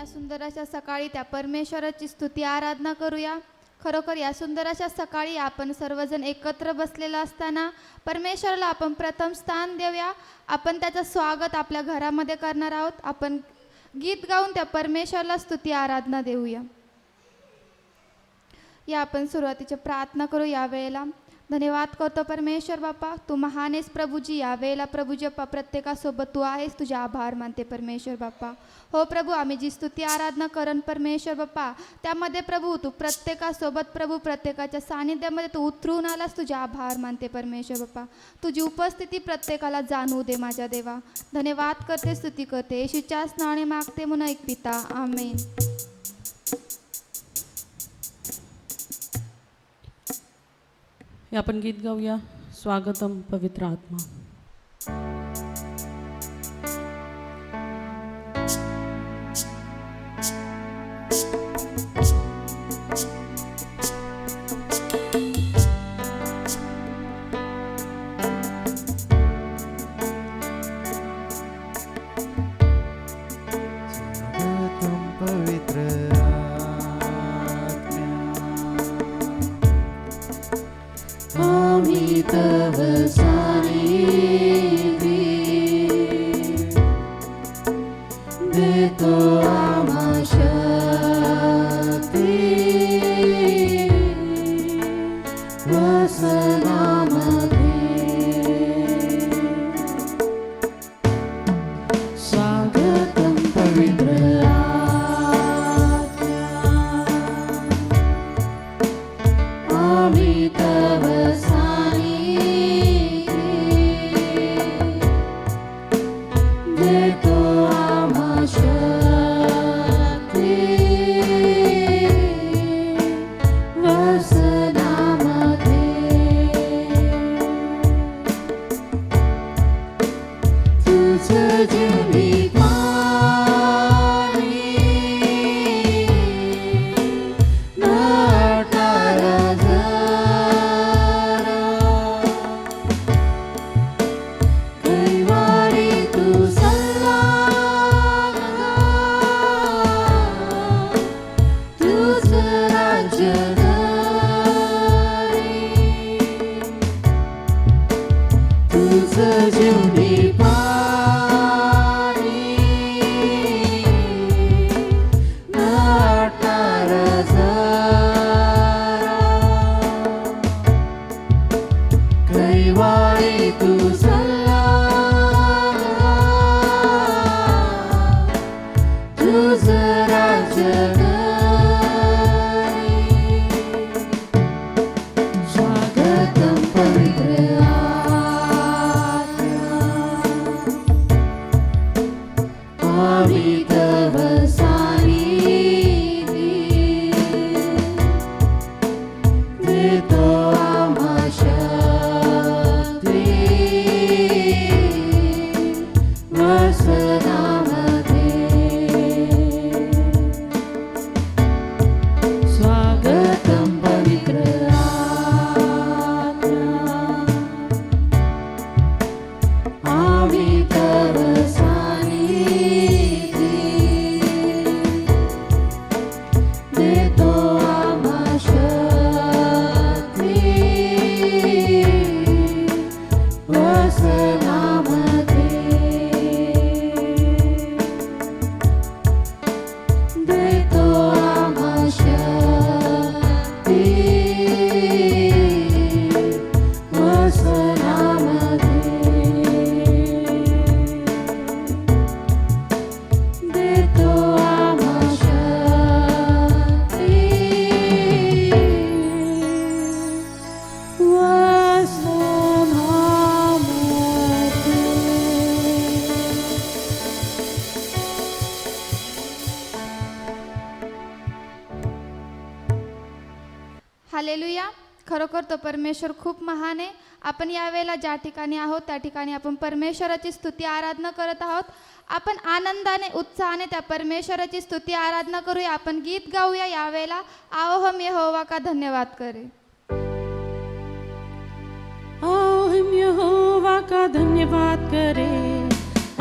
सुंदर अशा सकाळी त्या परमेश्वराची स्तुती आराधना करूया. खरोखर या सुंदर अशा सकाळी आपण सर्वजण एकत्र बसलेलो असताना परमेश्वराला आपण प्रथम स्थान देऊया. आपण त्याचं स्वागत आपल्या घरामध्ये करणार आहोत. आपण गीत गाऊन त्या परमेश्वराला स्तुती आराधना देऊया. या आपण सुरुवातीची प्रार्थना करू. या वेळेला धन्यवाद करतो परमेश्वर बाप्पा, तू महान आहेस प्रभूजी. या वेळेला प्रभूजी बाप्पा प्रत्येकासोबत तू आहेस, तुझे आभार मानते परमेश्वर बाप्पा. हो प्रभू, आम्ही जी स्तुती आराधना करण परमेश्वर बाप्पा, त्यामध्ये प्रभू तू प्रत्येकासोबत प्रभू प्रत्येकाच्या सानिध्यामध्ये तू उतरून आलास, तुझे आभार मानते परमेश्वर बाप्पा. तुझी उपस्थिती प्रत्येकाला जाणवू दे माझ्या देवा. धन्यवाद करते, स्तुती करते, येशूच्याच नावाने मागते म्हणून ऐक पिता, आमेन. आपण गीत गाऊया, स्वागतम पवित्र आत्मा. तव सानिधी देतो आम्हा शक्ती वसनामध्ये. स्वागतम पवित्र आत्मा, आम्ही तव देतो हालेलुया. खरोखर तो परमेश्वर खूप महान आहे. आपण यावेळेला ज्या ठिकाणी आहोत त्या ठिकाणी आपण परमेश्वराची स्तुती आराधना करत आहोत. आपण आनंदाने उत्साहाने त्या परमेश्वराची स्तुती आराधना करूया. आपण गीत गाऊया यावेळेला. आओ हम यहोवा का धन्यवाद करें. आओ हम यहोवा का धन्यवाद करें,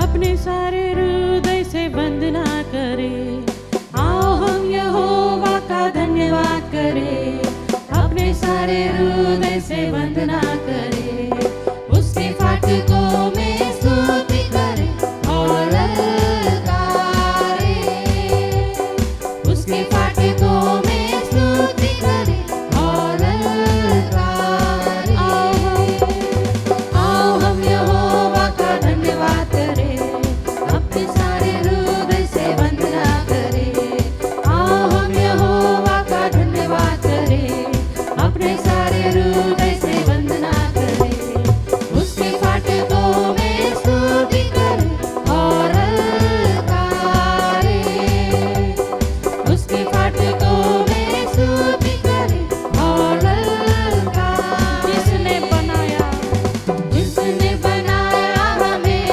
अपने सारे हृदय से वंदना करें. आओ हम यहोवा का धन्यवाद करें, अपने सारे हृदय से वंदना करें. उसके फाटकों में स्तुति करें और ललकारें. उसके फाटकों में स्तुति करें और ललकारें. आओ हम यहोवा का धन्यवाद करें, अपने सारे हृदय से वंदना करें. आओ हम यहोवा का धन्यवाद करें, अपने सारे हृदय से वंदना करें. उसके फाटकों में स्तुति करें और ललकारें. उसके फाटकों में स्तुति करें और ललकारें. जिसने बनाया हमें,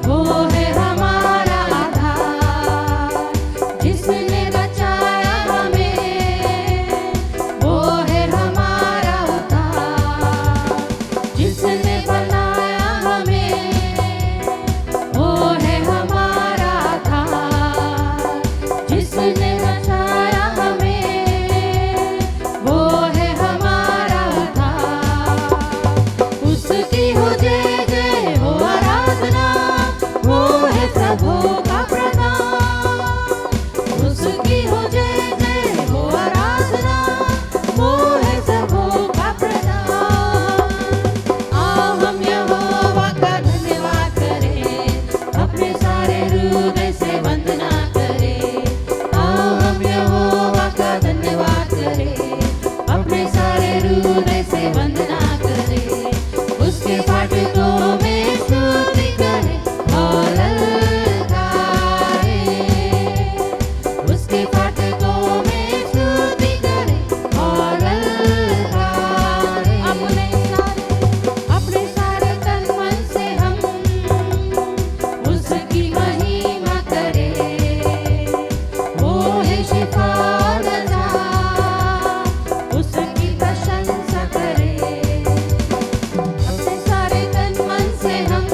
वो है हमारा आधार. जिसने बचाया हमें, वो है हमारा उद्धार. जिसने बनाया हमें, वो है हमारा आधार. जिसने बचाया हमें, वो है हमारा उद्धार. उसकी हो जय जय हो आराधना, वो है प्रभु का प्रधान. उसकी हो जय जय हो आराधना, वो है प्रभु का प्रधान. आओ हम यहोवा का धन्यवाद करें, अपने सारे हृदय से वंदना करें. आओ हम यहोवा का धन्यवाद करें, अपने सारे हृदय से वंदना करें. उसके फाटकों में स्तुति करें और ललकारें. उसके फाटकों में स्तुति करें और ललकारें. अपने सारे तन मन से हम उसकी महिमा करें. वो है शिफा और रजा, उसकी प्रशंसा करें. अपने सारे तन मन से हम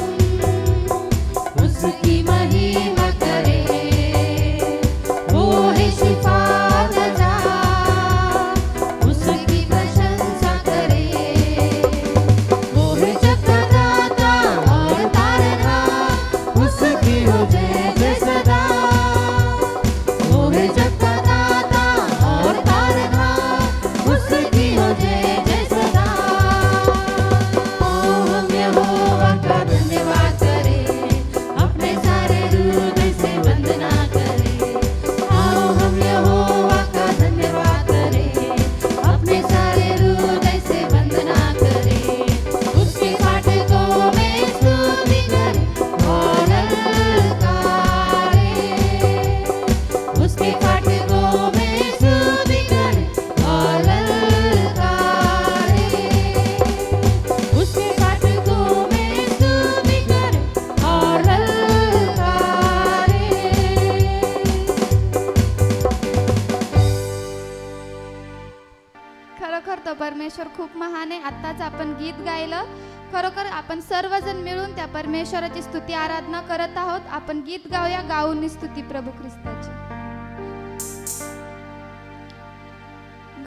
उसकी महिमा करें. वो है शिफा और रजा, उसकी प्रशंसा करें. वो है जग का दाता और तारनहार, उसकी हो जय जय सदा. वो है जग का दाता और तारनहार, उसकी हो जय जय सदा. आओ हम यहोवा का धन्यवाद करें, अपने सारे हृदय से वंदना करें. आओ हम यहोवा का धन्यवाद करें, अपने सारे हृदय से वंदना करें. उसके फाटकों में स्तुति करें और ललकारें. उसके फाटकों में स्तुति करें और ललकारें. उसके फाटकों में स्तुति करें और ललकारें. खरोखर तो परमेश्वर खूप महान आहे. आत्ताच आपण गीत गायलं. खरोखर आपण सर्वजण मिळून त्या परमेश्वराची स्तुती आराधना करत आहोत. आपण गीत गाऊया. गाऊन स्तुती प्रभू ख्रिस्ताची.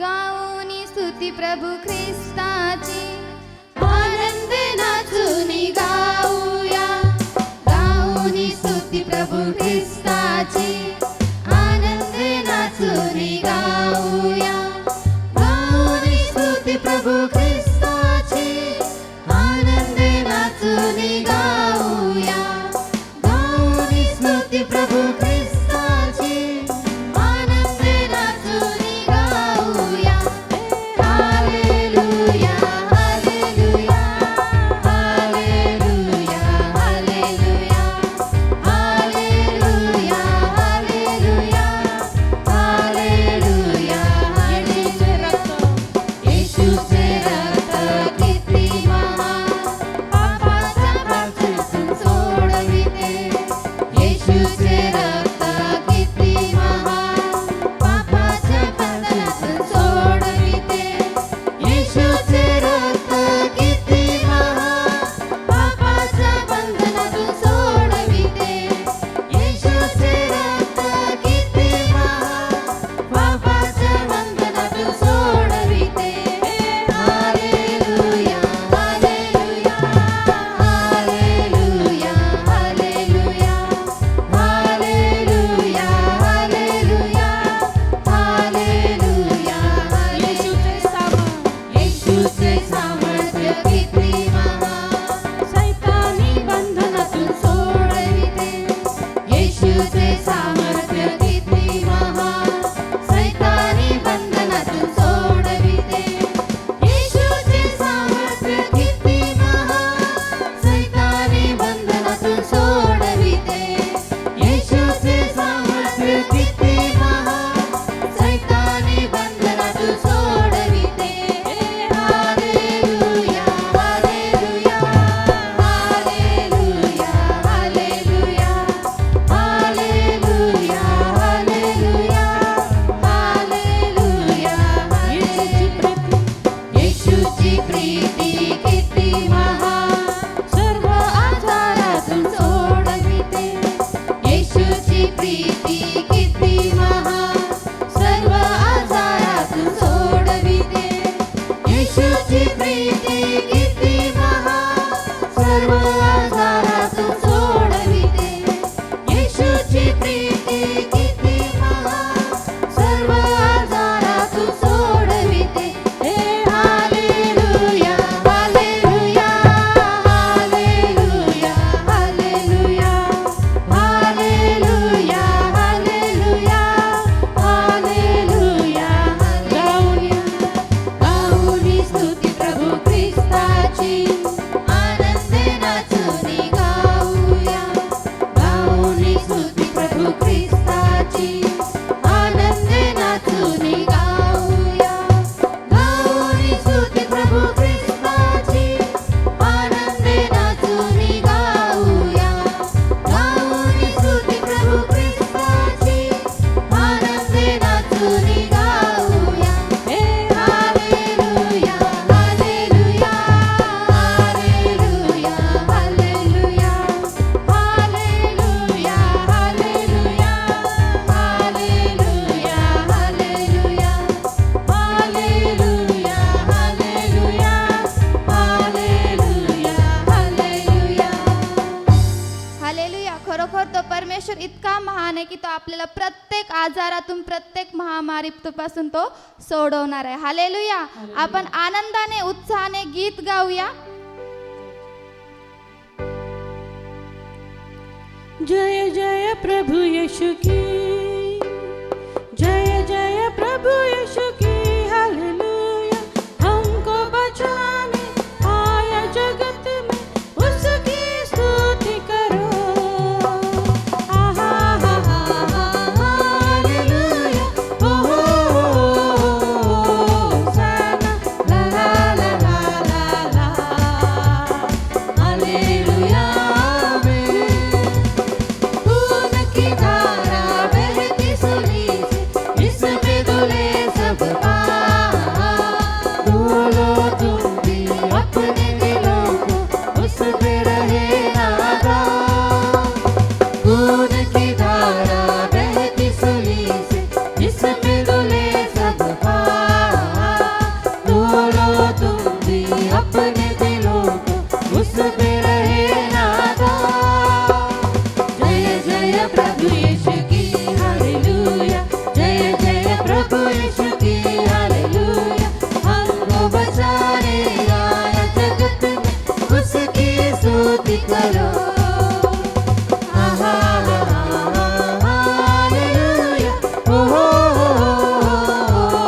गाऊन स्तुती प्रभू ख्रिस्ताची, आनंद नाचून गाऊया. गाऊन स्तुती प्रभू ख्रिस्ताची, आनंद नाचून गाऊया. गाऊन स्तुती प्रभू ख्रिस्ताची, आनंद नाचून गाऊया. गाऊन स्तुती प्रभू ख्रिस्ताची, आनंद नाचून गाऊया. हालेलुया, हालेलुया, आपल्याला प्रत्येक आजारातून, प्रत्येक महामारीपासून तो सोडवणार आहे. हालेलुया. आपण आनंदाने, उत्साहाने गीत गाऊया. जय जय प्रभु यीशु की, जय जय प्रभु यीशु की, हालेलुया. हमको बचाने आया जगत में, उसकी स्तुति करो. आहा हा हा हालेलुया. ओ होसाना ला ला ला ला ला ला. हालेलुया. की धारा बहती सुनी से, इसमें धुले सब पाप. बोलो तुम भी अपने दिलों को, उस पे रहे नादान. खून की धारा बहती सुनी से, इसमें धुले सब पाप. बोलो तुम भी अपने दिलों को, उस पे रहे नादान. जय जय प्रभु यीशु की, हालेलुया. जय जय प्रभु यीशु की, हालेलुया. हमको बचाने आया जगत में, उसकी स्तुति करो. आहा हालेलुया. ओ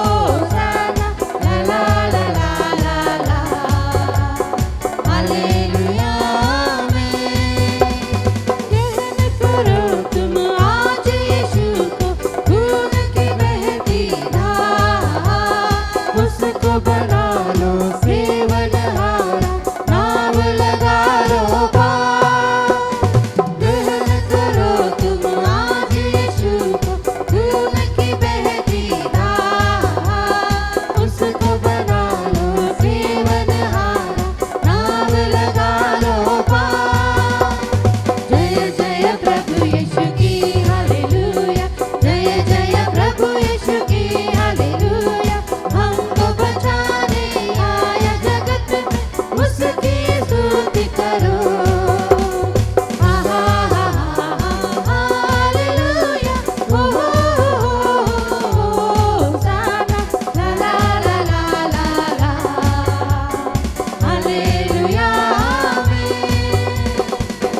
होसाना ला ला ला ला ला ला. हालेलुया में. कहन करो तुम आज यीशु को, खून की बहती धार. उसको बना लो सेवनहारा, नाम लगा लो पार. कहन करो तुम आज यीशु को, खून की बहती धार. उसको बना लो सेवनहारा, नाम लगा लो पार. जय जय प्रभु यीशु की, हालेलुया. जय जय प्रभु यीशु की, हालेलुया. हमको बचाने आया जगत में, उसकी स्तुति करो. आहा हा हा हालेलुया. ओ होसाना ला ला ला ला ला ला. हालेलुया में.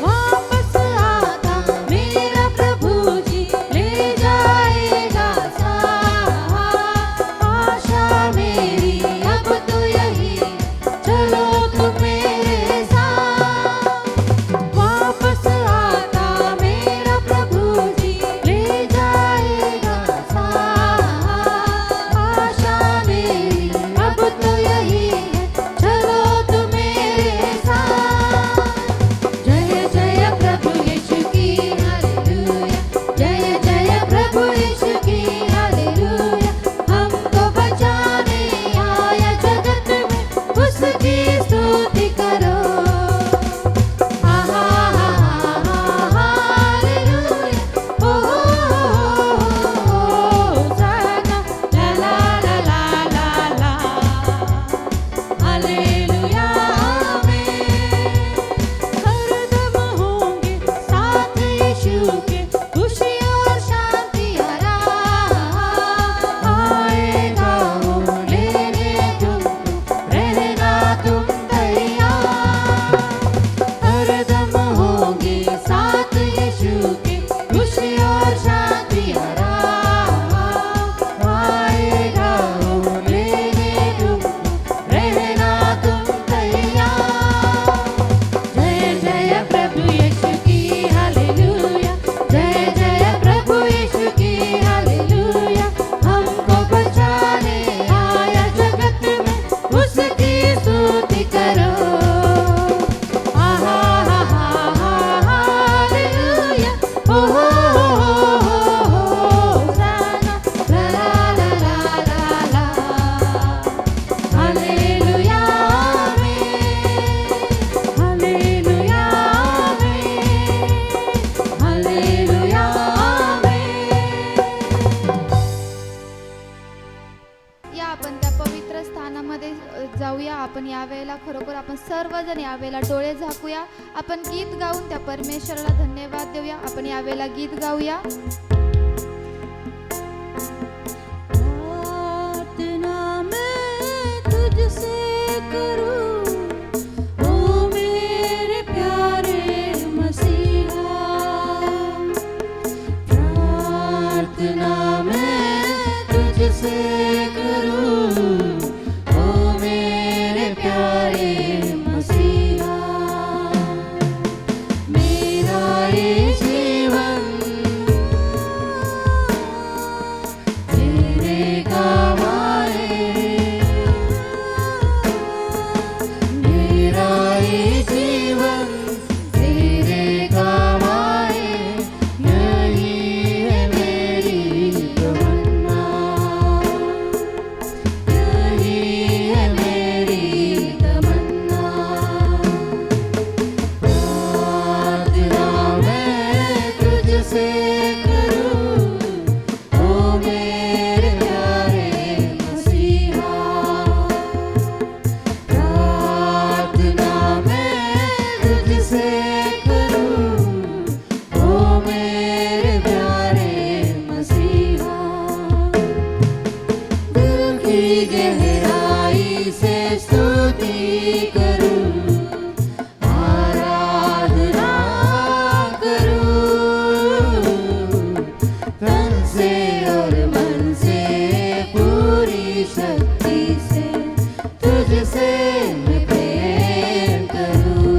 वापस आता मेरा प्रभु जी, ले जाएगा साथ. आशा मेरी अब तो यही, चलो तुम मेरे साथ. वापस आता मेरा प्रभु जी, ले जाएगा साथ. आशा मेरी अब तो यही है, चलो तुम मेरे साथ. जय जय प्रभु यीशु की, हालेलुया. जय जय प्रभु यीशु की, हालेलुया. हमको बचाने आया जगत में, उसकी स्तुति करो. आहा हालेलुया. ओ होसाना ला ला ला ला ला ला. हालेलुया में. हरदम होंगे साथ यीशु के, खुशी और शांति आएगा वो लेने तुमको, रहना तुम तैयार. हरदम होंगे साथ यीशु के, खुशी और शांति आएगा वो लेने तुमको, रहना तुम तैयार. जय जय प्रभु यीशु की, हालेलुया. जय जय प्रभु यीशु की, हालेलुया. हमको बचाने आया जगत में, उसकी स्तुति करो. आहा हा हा हालेलुया. ओ होसाना ला ला ला ला ला ला. हालेलुया में. हालेलुया में. हालेलुया में. या आपण त्या पवित्र स्थानामध्ये जाऊया. आपण यावेळेला खरोखर आपण सर्वजण यावेळेला डोळे झाकूया. आपण गीत गाऊन त्या परमेश्वराला धन्यवाद देऊया. आपण यावेळेला गीत गाऊया. गहराई से स्तुति करूं, आराधना करूं, तन से और मन से पूरी शक्ति से तुझसे मैं प्रेम करूं।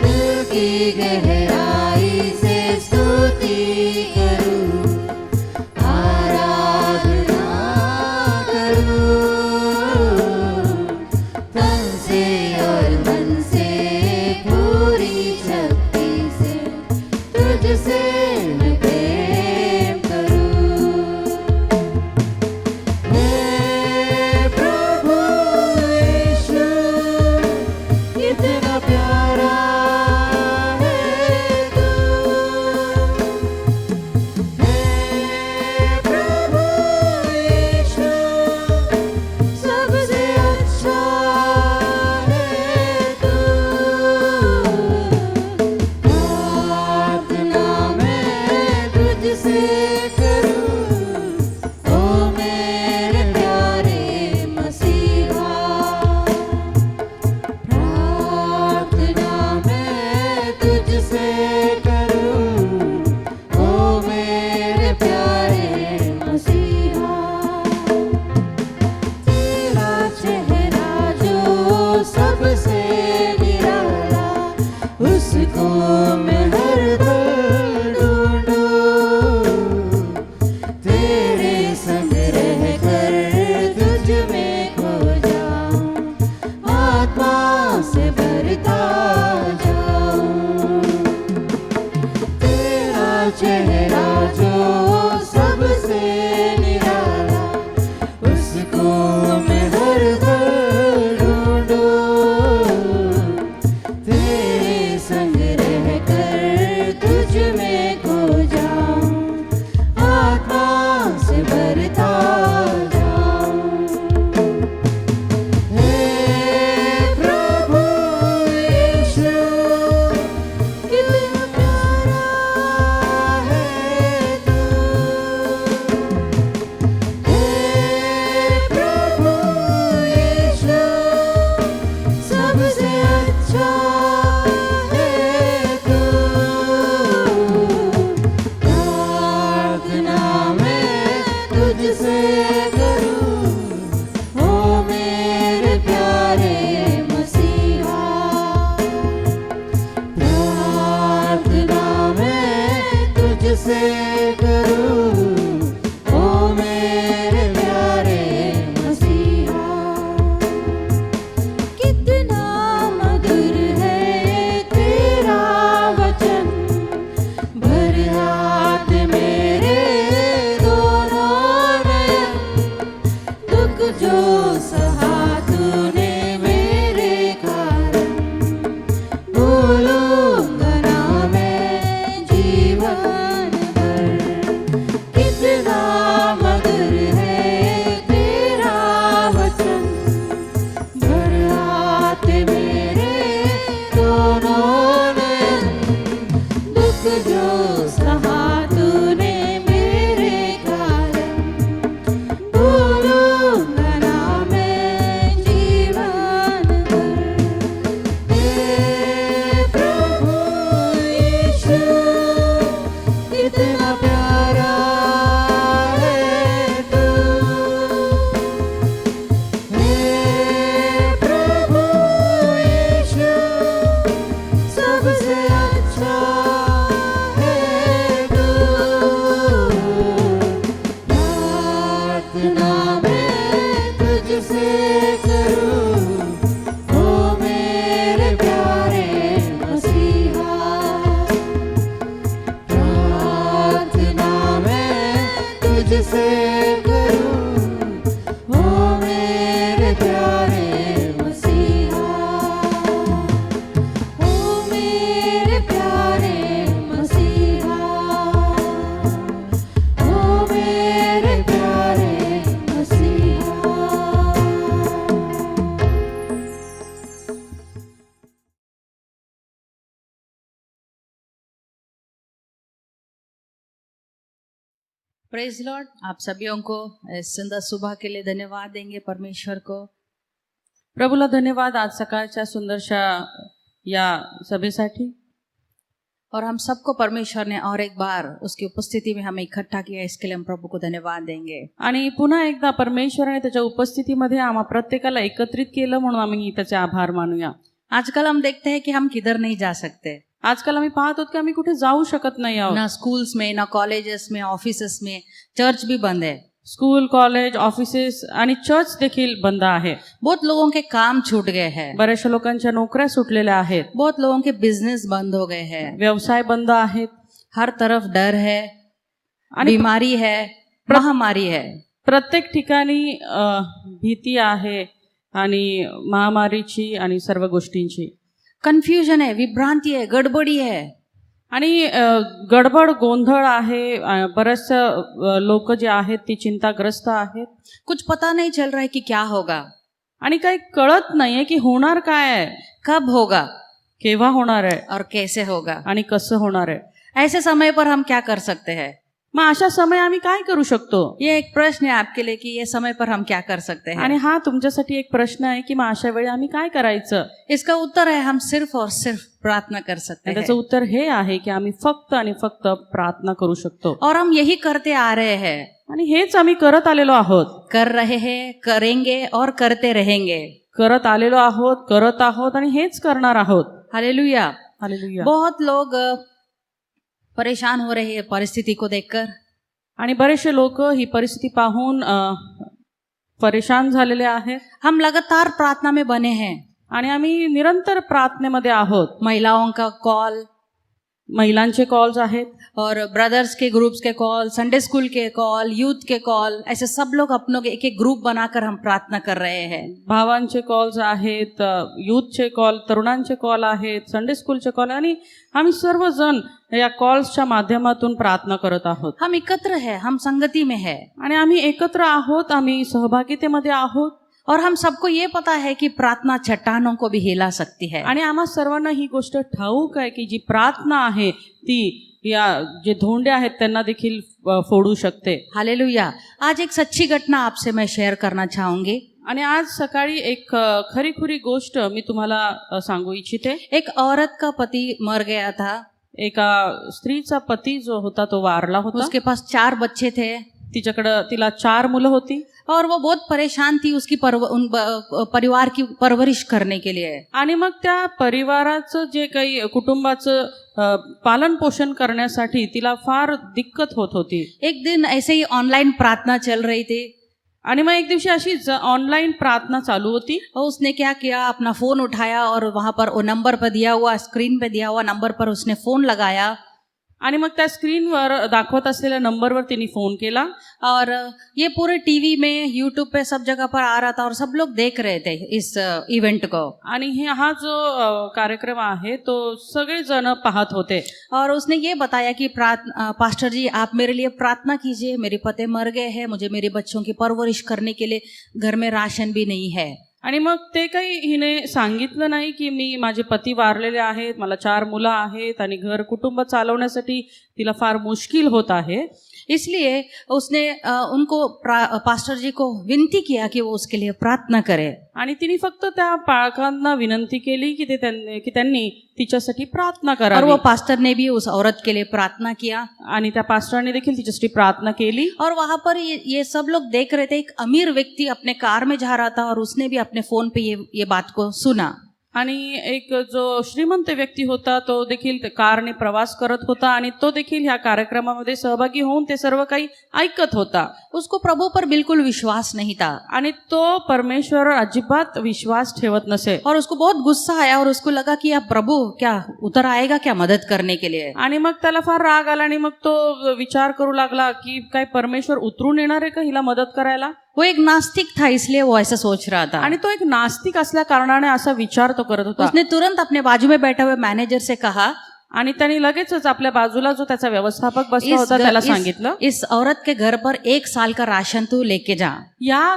दिल की गहराई से स्तुति करूं, आराधना करूं, तन से और मन से पूरी शक्ति से तुझसे मैं प्रेम करूं। हे प्रभु यीशु, कितना प्यारा है तू। हे प्रभु यीशु, सबसे अच्छा है तू। प्रार्थना मैं तुझसे करूं, ओ मेरे प्यारे मसीहा। प्रार्थना मैं तुझसे करूं, ओ मेरे प्यारे मसीहा। तेरा चेहरा जो सबसे निराला, उसको मैं हर पल ढूंढूं। तेरे संग रहकर तुझ में खो जाऊं, आत्मा से भरता जाऊं। तेरा चेहरा जो सबसे निराला, उसको मैं हर पल ढूंढूं। तेरे संग रहकर तुझ में खो जाऊं, आत्मा से भरता जाऊं। हे प्रभु यीशु, कितना प्यारा है तू। हे प्रभु यीशु, सबसे अच्छा है तू। प्रार्थना मैं तुझसे करूं, ओ मेरे प्यारे मसीहा। प्रार्थना मैं तुझसे करूं, ओ मेरे प्यारे मसीहा। कितना मधुर है तेरा वचन, भर हाथ मेरे दोनों नयन। दुख जो सहा तूने मेरे कारण, भूलूंगा ना मैं जीवन भर। कितना मधुर है तेरा वचन, भर हाथ मेरे दोनों नयन। दुख जो सहा तूने मेरे कारण, भूलूंगा ना मैं जीवन भर। हे प्रभु यीशु, कितना प्यारा है तू। हे प्रभु यीशु, सबसे अच्छा है तू। प्रार्थना मैं तुझसे करूं, ओ मेरे प्यारे मसीहा। प्रार्थना मैं तुझसे करूं, ओ मेरे प्यारे मसीहा। ओ मेरे प्यारे मसीहा, ओ मेरे प्यारे मसीहा। Praise Lord. आप सभी को इस सुंदर सुबह के लिए धन्यवाद देंगे परमेश्वर को। प्रभूला धन्यवाद आज सकाळच्या सुंदरशा या सभेसाठी। और हम सबको परमेश्वर ने और एक बार उसकी उपस्थिति में हमें इकट्ठा किया, इसके लिए हम प्रभु को धन्यवाद देंगे। आणि पुन्हा एकदा परमेश्वराने त्याच्या उपस्थितीमध्ये आम्हा प्रत्येकाला एकत्रित केलं म्हणून आम्ही त्याचे आभार मानूया। आजकल हम देखते हैं कि हम किधर नहीं जा सकते, आजकाल आम्ही पाहत आहोत की आम्ही कुठे जाऊ शकत नाही आहोत। ना स्कूल्स में, ना कॉलेजेस में, ऑफिसेस में, चर्च भी बंद है। स्कूल, कॉलेज, ऑफिसेस आणि चर्च देखील बंद आहे। बहुत लोगों के काम छूट गए हैं, बऱ्याचशा लोकांच्या नोकऱ्या सुटलेल्या आहेत, बहुत लोगों के बिजनेस बंद हो गए हैं, व्यवसाय बंद आहेत, हर तरफ डर है, आणि बीमारी है, महामारी है। प्रत्येक ठिकाणी भीती आहे आणि महामारीची आणि सर्व गोष्टींची कन्फ्यूजन है, विभ्रांति है, गड़बड़ी है। आणि गडबड गोंधळ आहे। बरेच लोक जे आहेत ती चिंताग्रस्त आहेत। कुछ पता नहीं चल रहा है कि क्या होगा, आणि काही कळत नाहीये की होणार काय आहे, कब होगा केव्हा होणार आहे और कैसे होगा। आणि कसं होणार आहे। ऐसे समय पर हम क्या कर सकते हैं? मग अशा समय आम्ही काय करू शकतो? ये एक प्रश्न है आपके लिए कि ये समय पर हम क्या कर सकते हैं। आणि हा तुमच्यासाठी एक प्रश्न आहे की मग अशा वेळी आम्ही काय करायचं? इसका उत्तर है हम सिर्फ और सिर्फ प्रार्थना कर सकते हैं। त्याचं उत्तर हे आहे की आम्ही फक्त आणि फक्त प्रार्थना करू शकतो। और हम यही करते आ रहे हैं, आणि हेच आम्ही करत आलेलो आहोत, कर रहे हैं, करेंगे और करते रहेंगे। करत आलेलो आहोत, करत आहोत आणि हेच करणार आहोत। Hallelujah, hallelujah. बहुत लोग परेशान हो रहे हैं परिस्थिति को देखकर, आणि बरेचसे लोक ही परिस्थिती पाहून परेशान झालेले आहेत। हम लगातार प्रार्थना में बने हैं। आणि आम्ही निरंतर प्रार्थनेमध्ये आहोत। महिलाओं का कॉल, महिलांचे कॉल्स आहेत, और ब्रदर्स के ग्रुप्स के कॉल, संडे स्कूल के कॉल, यूथ के कॉल, ऐसे सब लोग अपनों के एक एक ग्रुप बनाकर हम प्रार्थना कर रहे हैं। भावांचे कॉल्स आहेत, यूथचे कॉल, तरुणांचे कॉल आहेत, संडे स्कूलचे कॉल, आणि आम्ही सर्वजण या कॉल्सच्या माध्यमातून प्रार्थना करत आहोत। हम एकत्र हैं, हम संगति में है, आणि आम्ही एकत्र आहोत, आम्ही सहभागितेमध्ये आहोत। और हम सबको ये पता है कि प्रार्थना चट्टानों को भी हिला सकती है। आणि आम्हा सर्वांना ही गोष्ट ठाऊक आहे की जी प्रार्थना आहे ती या जे धोंडे आहेत त्यांना देखील फोडू शकते। हालेलुया। आज एक सच्ची घटना आपसे मैं शेयर करना चाहूंगी। आणि आज सकाळी एक खरीखुरी गोष्ट मी तुम्हाला सांगू इच्छिते। एक औरत का पति मर गया था, एका स्त्रीचा पती जो होता तो वारला होता। उसके पास 4 बच्चे थे, तिला 4 मुलं होती, और वो बहुत परेशान थी उसकी परिवार की परवरिश करने के लिए। आणि मग त्या परिवाराचं जे काही कुटुंबाचं पालन पोषण करण्यासाठी तिला फार दिक्कत होत होती। एक दिन ऐसे ही ऑनलाइन प्रार्थना चल रही थी, आणि मग एक दिवशी अशीच ऑनलाइन प्रार्थना चालू होती। और उसने क्या किया, अपना फोन उठाया और वहां पर वो नंबर पर दिया हुआ, स्क्रीन पे दिया हुआ नंबर पर उसने फोन लगाया। आणि मग त्या स्क्रीनवर दाखवत असलेल्या नंबरवर तिने फोन केला, और ये पूरे टीवी में, यूट्यूब पे सब जगह पर आ रहा था, और सब लोग देख रहे थे इस इवेंट को। आणि हा जो कार्यक्रम आहे तो सगळे जण पाहत होते। और उसने ये बताया कि पास्टर जी आप मेरे लिए प्रार्थना कीजिए, मेरे पति मर गए हैं, मुझे मेरे बच्चों की परवरिश करने के लिए घर में राशन भी नहीं है। आणि मग ते काही हिने सांगितलं नाही की मी माझे पती वारलेले आहेत, मला 4 मुलं आहेत आणि घर कुटुंब चालवण्यासाठी तिला फार मुश्किल होत आहे। इसलिए उसने उनको पास्टर जी को विनती किया कि वो उसके लिए प्रार्थना करे। आणि तिने फक्त त्या पालकांना विनंती केली की त्यांनी तिच्यासाठी प्रार्थना और करावी। वो पास्टर ने भी उस औरत के लिए प्रार्थना किया, आणि त्या पास्टरने देखील तिच्यासाठी प्रार्थना केली। और वहां पर ये सब लोग देख रहे थे। एक अमीर व्यक्ति अपने कार में जा रहा था, और उसने भी अपने फोन पे ये बात को सुना। आणि एक जो श्रीमंत व्यक्ती होता तो देखील कारने प्रवास करत होता, आणि तो देखील ह्या कार्यक्रमामध्ये सहभागी होऊन ते सर्व काही ऐकत होता। उसको प्रभु पर बिल्कुल विश्वास नहीं था, आणि तो परमेश्वरावर अजिबात विश्वास ठेवत नसे। और उसको बहुत गुस्सा आया, और उसको लगा कि अब प्रभु क्या उतर आएगा क्या मदद करने के लिए। आणि मग त्याला फार राग आला, आणि मग तो विचार करू लागला की काय परमेश्वर उतरून येणार आहे का हिला मदत करायला। वो एक नास्तिक था, इसलिए वो ऐसा सोच रहा था। आणि तो एक नास्तिक असल्या कारणाने असा विचार तो करत होता। उसने तुरंत अपने बाजू में बैठे हुए मैनेजर से कहा, आणि त्याने लगेचच आपल्या बाजूला जो त्याचा व्यवस्थापक बसला होता त्याला सांगितलं, इस औरत के घर पर 1 साल का राशन तू लेके जा। या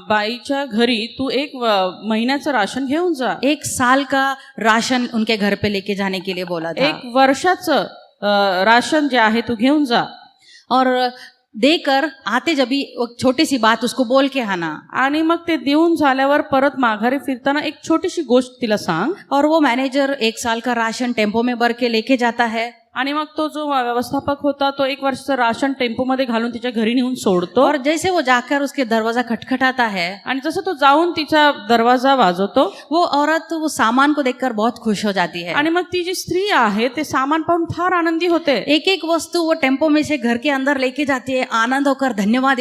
बाईच्या घरी तू 1 महिन्याचं राशन घेऊन जा। 1 साल का राशन उनके घर पे लेके जाने के लिए बोला था। 1 वर्षाचं राशन जे आहे तू घेऊन जा। और देकर आते जब भी एक छोटी सी बात उसको बोल के आना। आणि मग ते देऊन झाल्यावर परत माघारी फिरताना एक छोटीशी गोष्ट तिला सांग. और वो मैनेजर 1 साल का राशन टेम्पो में भर के लेके जाता है। आणि मग तो जो व्यवस्थापक होता तो 1 वर्षाचं राशन टेम्पो मध्ये घालून तिच्या घरी नेऊन सोडतो. और जैसे वो जाकर उसके दरवाजा खटखटाता है, आणि जसं तो जाऊन तिचा दरवाजा वाजवतो वो औरत वो सामान को देखकर बहुत खुश हो जाती है। आणि मग ती जी स्त्री आहे ते सामान पाहून फार आनंदी होते. एक एक वस्तु वो टेम्पो में से घर के अंदर लेके जाती है, आनंद होकर धन्यवाद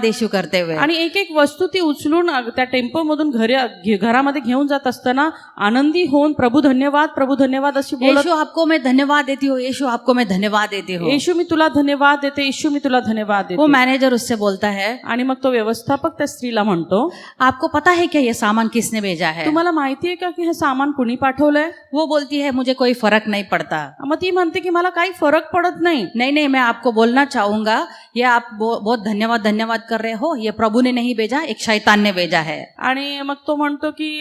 यीशु करते हुए। आणि एक एक वस्तू ती उचलून त्या टेम्पो मधून घरामध्ये घेऊन जात असताना आनंदी होऊन प्रभू धन्यवाद अशी बोलत, यीशु आपको मैं धन्यवाद देती हूँ, यीशु आपको मैं धन्यवाद देती हूँ। येशू मी तुला धन्यवाद देते, येशू मी तुला धन्यवाद देते. वो मैनेजर उससे बोलता है, आणि मग तो व्यवस्थापक त्या स्त्रीला म्हणतो, आपको पता है क्या ये सामान किसने भेजा है? तुम्हाला माहिती आहे का की हे सामान कुणी पाठवलंय? वो बोलती है, मुझे कोई फर्क नहीं पड़ता। मग ती म्हणते की मला काही फरक पडत नाही. नहीं, मैं आपको बोलना चाहूंगा, ये आप बहुत धन्यवाद कर रहे हो, ये प्रभु ने नहीं भेजा, एक शैतान ने भेजा है। आणि मग तो म्हणतो की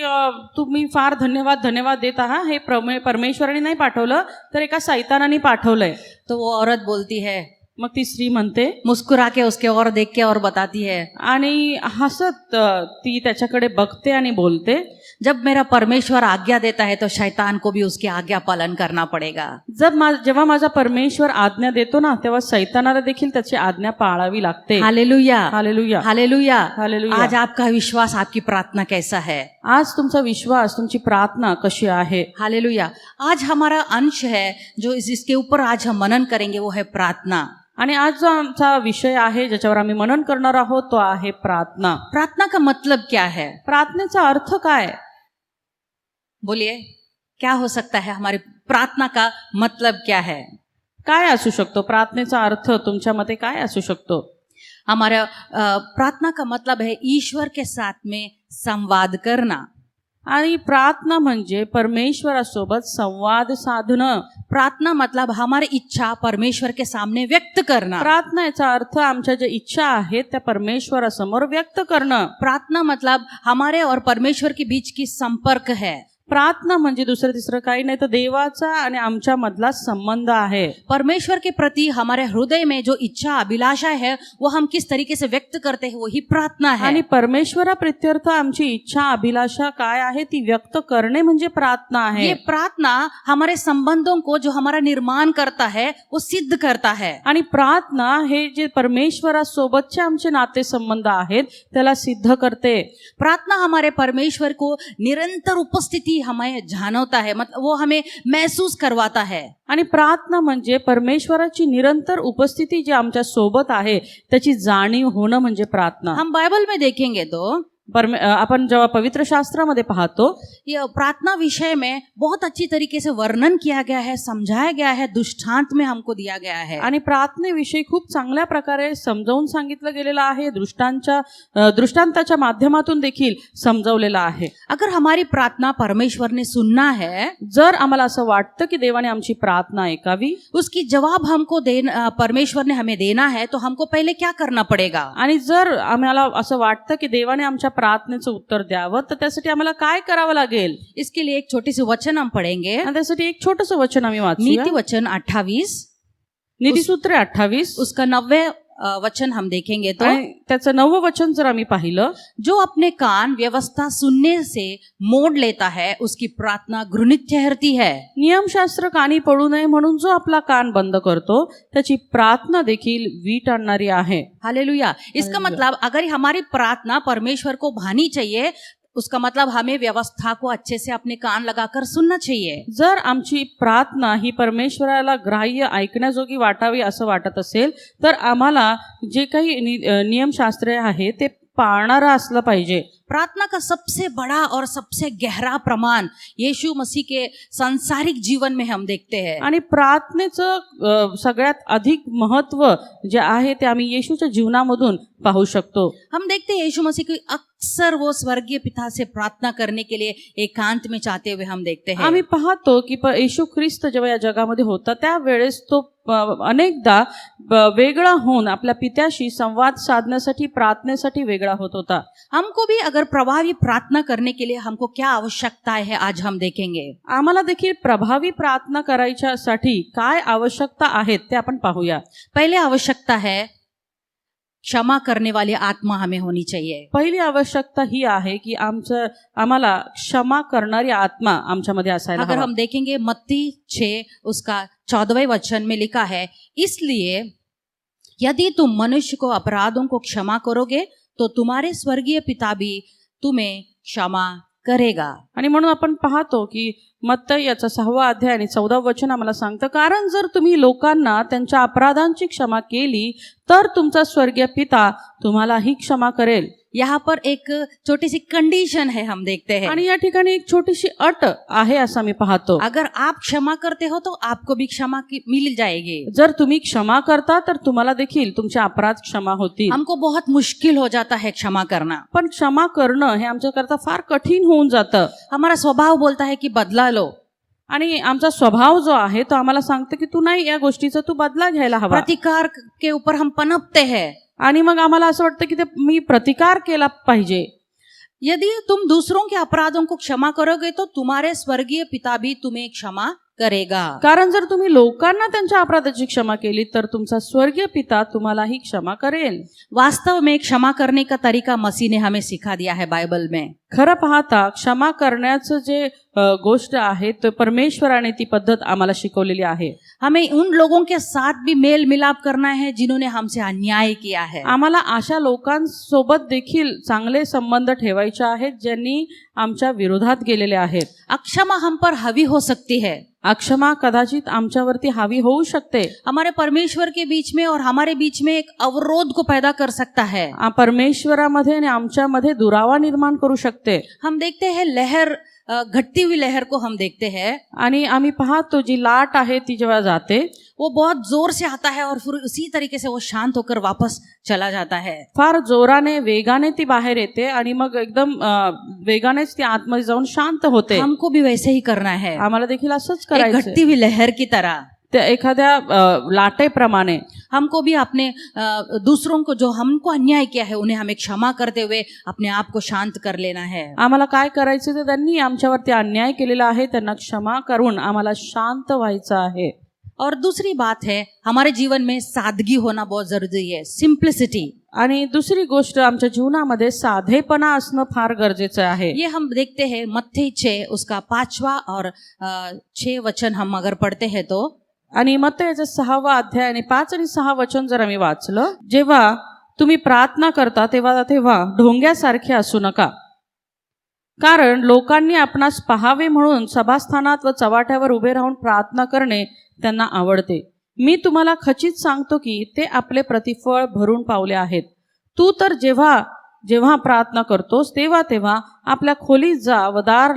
तुम्ही फार धन्यवाद देत आहात, हे परमेश्वराने नाही पाठवलं तर एका सैतानाने पाठवलंय. तो वो औरत बोलती है, मग ती स्त्री म्हणते, मुस्कुरा के उसके और देख के और बताती है, आणि हसत ती त्याच्याकडे बघते आणि बोलते, जब मेरा परमेश्वर आज्ञा देता है तो शैतान को भी उसकी आज्ञा पालन करना पड़ेगा। जेव्हा माझा परमेश्वर आज्ञा देतो ना तेव्हा सैतानाला देखील त्याची आज्ञा पाळावी लागते. Hallelujah, hallelujah, hallelujah, hallelujah. आज आपका विश्वास, आपकी प्रार्थना कैसा है? आज तुमचा विश्वास, तुमची प्रार्थना कशी आहे? हालेलुया. आज हमारा अंश है जो इसके ऊपर आज हम मनन करेंगे, वो है प्रार्थना। आणि आज जो आमचा विषय आहे ज्याच्यावर आम्ही मनन करणार आहोत तो आहे प्रार्थना. प्रार्थना का मतलब क्या है? प्रार्थनेचा अर्थ काय? बोलिए, क्या हो सकता है? हमारी प्रार्थना का मतलब क्या है? काय असू शकतो प्रार्थनेचा अर्थ? तुमच्या मते काय असू शकतो? हमारा प्रार्थना का मतलब है ईश्वर के साथ में संवाद करना। आणि प्रार्थना म्हणजे परमेश्वरासोबत संवाद साधणं. प्रार्थना मतलब हमारी इच्छा परमेश्वर के सामने व्यक्त करना। प्रार्थना याचा अर्थ आमच्या ज्या इच्छा आहेत त्या परमेश्वरासमोर व्यक्त करणं. प्रार्थना मतलब हमारे और परमेश्वर के बीच की संपर्क है। प्रार्थना म्हणजे दुसरं तिसरं काही नाही तर देवाचा आणि आमच्या मधला संबंध आहे. परमेश्वर के प्रति हमारे हृदय में जो इच्छा अभिलाषा है वो हम किस तरीके से व्यक्त करते हैं, वही प्रार्थना है। आणि परमेश्वराप्रित्यर्थ आमची इच्छा अभिलाषा काय आहे ती व्यक्त करणे म्हणजे प्रार्थना आहे. ये प्रार्थना हमारे संबंधों को जो हमारा निर्माण करता है वो सिद्ध करता है। आणि प्रार्थना हे जे परमेश्वरासोबतचे आमचे नातेसंबंध आहेत त्याला सिद्ध करते. प्रार्थना हमारे परमेश्वर को निरंतर उपस्थिति हमें जानता है, मतलब वो हमें महसूस करवाता है। आणि प्रार्थना म्हणजे परमेश्वराची निरंतर उपस्थिती जी आमच्या सोबत आहे त्याची जाणीव होणं म्हणजे प्रार्थना. हम बाइबल में देखेंगे तो आपण जेव्हा पवित्र शास्त्रामध्ये पाहतो ये प्रार्थना विषय में बहुत अच्छी तरीके से वर्णन किया गया है, समझाया गया है, दृष्टांत में हमको दिया गया है। आणि प्रार्थनेविषयी खूप चांगल्या प्रकारे समजावून सांगितलं गेलेलं आहे, दृष्टांताच्या माध्यमातून देखील समजावलेलं आहे. अगर हमारी प्रार्थना परमेश्वर ने सुनना है, जर आम्हाला असं वाटतं की देवाने आमची प्रार्थना ऐकावी, उसकी जवाब हमको परमेश्वर ने हमें देना है, तो हमको पहले क्या करना पड़ेगा? आणि जर आम्हाला असं वाटतं की देवाने आमच्या प्रार्थनेचं उत्तर द्यावं तर त्यासाठी आम्हाला काय करावं लागेल? इसके लिए एक छोटी सी वचन हम पढ़ेंगे। आणि त्यासाठी एक छोटंसं वचन आम्ही वाचूया. नीति वचन 28, नीतिसूत्रे 28 उसका 90 वचन हम देखेंगे तो त्याचं 9वं वचन जर आम्ही पाहिलं, जो अपने कान व्यवस्था सुनने से मोड़ लेता है उसकी प्रार्थना घृणित ठहरती है। नियमशास्त्र कानी पडू नये म्हणून जो आपला कान बंद करतो त्याची प्रार्थना देखील वीट आणणारी आहे. हालेलुया। इसका मतलब अगर हमारी प्रार्थना परमेश्वर को भानी चाहिए, उसका मतलब हमें व्यवस्था को अच्छे से अपने कान लगाकर सुनना चाहिए। जर आमची प्रार्थना ही परमेश्वराला ग्राह्य ऐकण्याजोगी वाटावी असं वाटत असेल तर आम्हाला जे काही नियमशास्त्र आहे ते पाळणारा असलं पाहिजे. प्रार्थना का सबसे बड़ा और सबसे गहरा प्रमाण यीशु मसीह के सांसारिक जीवन में हम देखते हैं। आणि प्रार्थनेचं सगळ्यात अधिक महत्व जे आहे ते आम्ही येशूच्या जीवनामधून पाहू शकतो. हम देखते हैं यीशु मसीह की अक्सर वो स्वर्गीय पिता से प्रार्थना करने के लिए एकांत में चाहते हुए हम देखते हैं। आम्ही पाहतो की येशू ख्रिस्त जेव्हा या जगामध्ये होता त्यावेळेस तो अनेकदा वेगळा होऊन आपल्या पित्याशी संवाद साधण्यासाठी प्रार्थनेसाठी वेगळा होत होता. हमको भी अगर प्रभावी प्रार्थना करने के लिए हमको क्या आवश्यकता है आज हम देखेंगे। आम्हाला देखील प्रभावी प्रार्थना करायच्यासाठी काय आवश्यकता आहेत ते आपण पाहूया. पहले आवश्यकता है क्षमा करने वाली आत्मा हमें होनी चाहिए। पहिली आवश्यकता ही आहे की आम्हाला क्षमा करणारी आत्मा आमच्यामध्ये असायला अगर हवा. हम देखेंगे मत्ती 6 उसका 14वें वचन में लिखा है, इसलिए यदि तुम मनुष्य को अपराधों को क्षमा करोगे तो तुम्हारे स्वर्गीय पिता भी तुम्हें क्षमा करेगा। आणि म्हणून आपण पाहतो की मत्ती याचा 6वा अध्याय आणि 14वे वचन आम्हाला सांगतं, कारण जर तुम्ही लोकांना त्यांच्या अपराधांची क्षमा केली तर तुमचा स्वर्गीय पिता तुम्हालाही क्षमा करेल. यहाँ पर एक छोटी सी कंडीशन है, हम देखते हैं, आणि या ठिकाणी एक छोटीशी अट आहे असं मी पाहतो. अगर आप क्षमा करते हो तो आपको भी क्षमा मिल जाएगी। जर तुम्ही क्षमा करता तर तुम्हाला देखील तुमचे अपराध क्षमा होतील. हमको बहुत मुश्किल हो जाता है क्षमा करना। पण क्षमा करणं हे आमच्याकरता फार कठीण होऊन जातं. हमारा स्वभाव बोलता है कि बदला लो, आणि आमचा स्वभाव जो आहे तो आम्हाला सांगतो की तू नाही, या गोष्टीचा तू बदला घ्यायला हवा. प्रतिकार के ऊपर हम पनपते हैं। आणि मग आम्हाला असं वाटतं की ते मी प्रतिकार केला पाहिजे. यदि तुम दूसरों के अपराधों को क्षमा करोगे तो तुम्हारे स्वर्गीय पिता भी तुम्हें क्षमा करेगा। कारण जर तुम्ही लोकांना त्यांच्या अपराधाची क्षमा केली तर तुमचा स्वर्गीय पिता तुम्हालाही क्षमा करेल. वास्तव में क्षमा करने का तरीका मसीह ने हमें सिखा दिया है बाइबल में। खरं पाहता क्षमा करण्याचं जे गोष्ट आहे तो परमेश्वराने ती पद्धत आम्हाला शिकवलेली आहे. हमें उन लोगों के साथ भी मेल मिलाप करना है जिन्होंने हमसे अन्याय किया है। आम्हाला अशा लोकांसोबत देखील चांगले संबंध ठेवायचे आहेत ज्यांनी आमच्या विरोधात गेलेले आहेत. अक्षमा हम पर हावी हो सकती है, अक्षमा कदाचित आमच्यावरती हावी होऊ शकते. हमारे परमेश्वर के बीच में और हमारे बीच में एक अवरोध को पैदा कर सकता है। परमेश्वरामध्ये आणि आमच्यामध्ये दुरावा निर्माण करू शकते. हम देखते हैं लहर, घटती हुई लहर को हम देखते हैं, आणि आम्ही पाहतो जी लाट आहे ती जेव्हा जाते वो बहुत जोर से आता है और फिर उसी तरीके से वो शांत होकर वापस चला जाता है। फार जोराने वेगाने ती बाहेर येते आणि मग एकदम वेगानेच ती आतमध्ये जाऊन शांत होते. हमको भी वैसे ही करना है, आम्हाला देखील असंच एक करायचं. घटती हुई लहर की तरह त्या एखाद्या लाटेप्रमाणे हमको भी अपने दूसरों को जो हमको अन्याय किया है उन्हें हमें क्षमा करते हुए अपने आप को शांत कर लेना है। आम्हाला काय करायचं तर त्यांनी आमच्यावरती अन्याय केलेला आहे त्यांना क्षमा करून आम्हाला शांत व्हायचं आहे. और दूसरी बात है, हमारे जीवन में सादगी होना बहुत जरूरी है, सिंप्लिसिटी। आणि दुसरी गोष्ट आमच्या जीवनामध्ये साधेपणा असणं फार गरजेचं आहे. ये हम देखते हैं मत्ती 6 उसका 5वां और 6 वचन हम अगर पढ़ते हैं तो, आणि मत्ती याचा 6वा अध्याय आणि 5 आणि 6 वचन जर आम्ही वाचलं, जेव्हा तुम्ही प्रार्थना करता तेव्हा ढोंग्यासारखे असू नका, कारण लोकांनी आपणास पाहावे म्हणून सभास्थानात व चवाट्यावर उभे राहून प्रार्थना करणे त्यांना आवडते. मी तुम्हाला खचित सांगतो की ते आपले प्रतिफळ भरून पावले आहेत. तू तर जेव्हा प्रार्थना करतोस तेव्हा आपल्या खोलीत जा व दार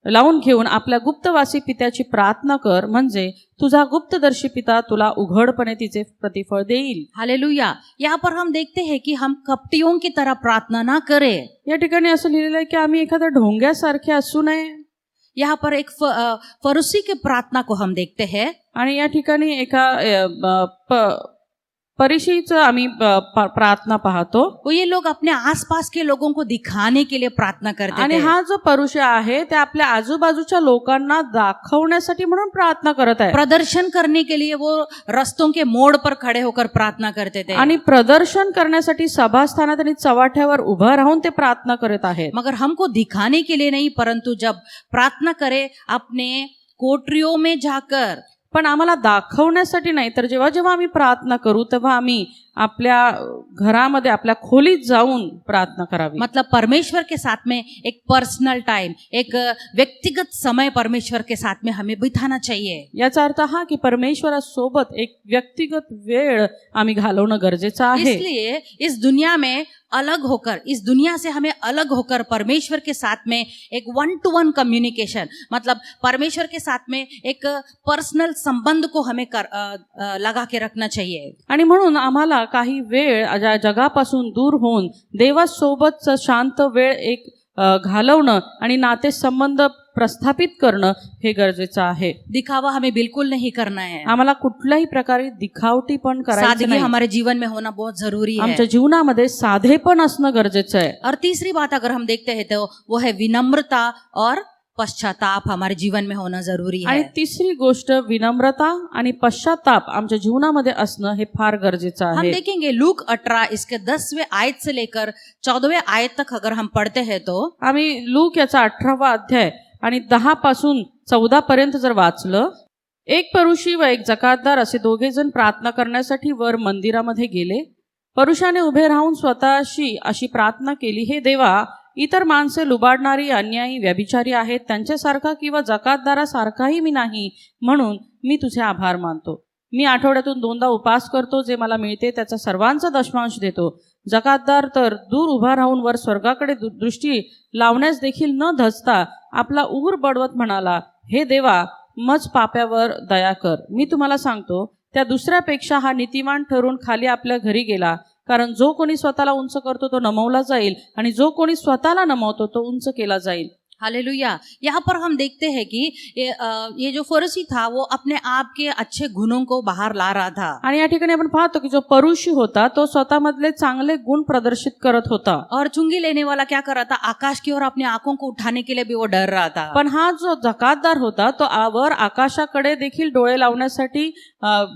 लावून घेऊन आपल्या गुप्तवासी पित्याची प्रार्थना कर, म्हणजे तुझा गुप्तदर्शी पिता तुला उघडपणे तिचे प्रतिफळ देईल. हालेलुया। यहाँ पर हम देखते हैं कि हम कपटियों की तरह प्रार्थना ना करें। या ठिकाणी असं लिहिलेलं आहे की आम्ही एखाद्या ढोंग्यासारखे असू नये. यहाँ पर एक फरूसी की प्रार्थना को हम देखते हैं, आणि या ठिकाणी एका परिशीचं आम्ही प्रार्थना पाहतो. वो ये लोग अपने आसपास के लोगों को दिखाने के लिए प्रार्थना करते आणि थे। हा जो परुष आहे ते आपल्या आजूबाजूच्या लोकांना दाखवण्यासाठी म्हणून प्रार्थना करत आहे. प्रदर्शन करने के लिए वो रस्तों के मोड़ पर खड़े होकर प्रार्थना करते थे। आणि प्रदर्शन करण्यासाठी सभास्थानात आणि चवाट्यावर उभं राहून ते प्रार्थना करत आहेत. मगर हमको दिखाने के लिए नहीं, परंतु जब प्रार्थना करें अपने कोठरियों में जाकर, पण आम्हाला दाखवण्यासाठी नाही, तर जेव्हा आम्ही प्रार्थना करू तेव्हा आम्ही आपल्या घरामध्ये आपल्या खोलीत जाऊन प्रार्थना करावी. मतलब परमेश्वर के साथ में एक पर्सनल टाइम, एक व्यक्तिगत समय परमेश्वर के साथ में हमें बिताना चाहिए। याचा अर्थ हा की परमेश्वरासोबत एक व्यक्तिगत वेळ आम्ही घालवणं गरजेचं आहे. इसलिए इस दुनिया में अलग होकर, इस दुनिया से हमें अलग होकर परमेश्वर के साथ में एक 1-to-1 कम्युनिकेशन, मतलब परमेश्वर के साथ में एक पर्सनल संबंध को हमें लगा के रखना चाहिए। आणि म्हणून आम्हाला काही वेळ जगापासून दूर होऊन देवासोबतचा शांत वेळ एक घालवणं आणि नातेसंबंध प्रस्थापित करणं हे गरजेचं आहे. दिखावा हमें बिल्कुल नहीं करना है। आम्हाला कुठल्याही प्रकारे दिखावटी पण करायचं सादगी नाही. हमारे जीवन में होना बहुत जरूरी है। आमच्या जीवनामध्ये साधेपण असणं गरजेचं आहे. और तीसरी बात अगर हम देखते हैं तो वो है विनम्रता और पश्चाताप हमारे जीवन में होना जरूरी आणि है। तिसरी गोष्ट विनम्रता आणि पश्चाताप आमच्या जीवनामध्ये असणं हे फार गरजेचं हम आहे. देखेंगे लूक 18 इसके 10वें आयत से लेकर 14वें आयत तक अगर हम पढ़ते हैं तो आम्ही लूक याचा 18वा अध्याय आणि 10 पासून 14 पर्यंत जर वाचलं, एक परुषी व एक जकातदार असे दोघे जण प्रार्थना करण्यासाठी वर मंदिरामध्ये गेले. परुषाने उभे राहून स्वतःशी अशी प्रार्थना केली, हे देवा, इतर माणसे लुबाडणारी, अन्यायी, व्यभिचारी आहेत, त्यांच्यासारखा किंवा जकातदारासारखाही मी नाही, म्हणून मी तुझे आभार मानतो. मी आठवड्यातून 2दा उपवास करतो, जे मला मिळते त्याचा सर्वांचा दशमांश देतो. जकातदार तर दूर उभा राहून वर स्वर्गाकडे दृष्टी लावण्यास देखील न धजता आपला उर बडवत म्हणाला, हे देवा, मज पाप्यावर दया कर. मी तुम्हाला सांगतो, त्या दुसऱ्यापेक्षा हा नीतिमान ठरून खाली आपल्या घरी गेला. कारण जो कोणी स्वतःला उंच करतो तो नमवला जाईल, आणि जो कोणी स्वतःला नमवतो तो उंच केला जाईल. हालेलुया। यहाँ पर हम देखते हैं कि ये जो फरीसी था वो अपने आप के अच्छे गुणों को बाहर ला रहा था। आणि या ठिकाणी आपण पाहतो की जो परुषी होता तो स्वतःमधले चांगले गुण प्रदर्शित करत होता. और चुंगी लेने वाला क्या कर रहा था, आकाश की ओर अपनी आंखों को उठाने के लिए भी वो डर रहा था। पण हा जो जकातदार होता तो वर आकाशाकडे देखील डोळे लावण्यासाठी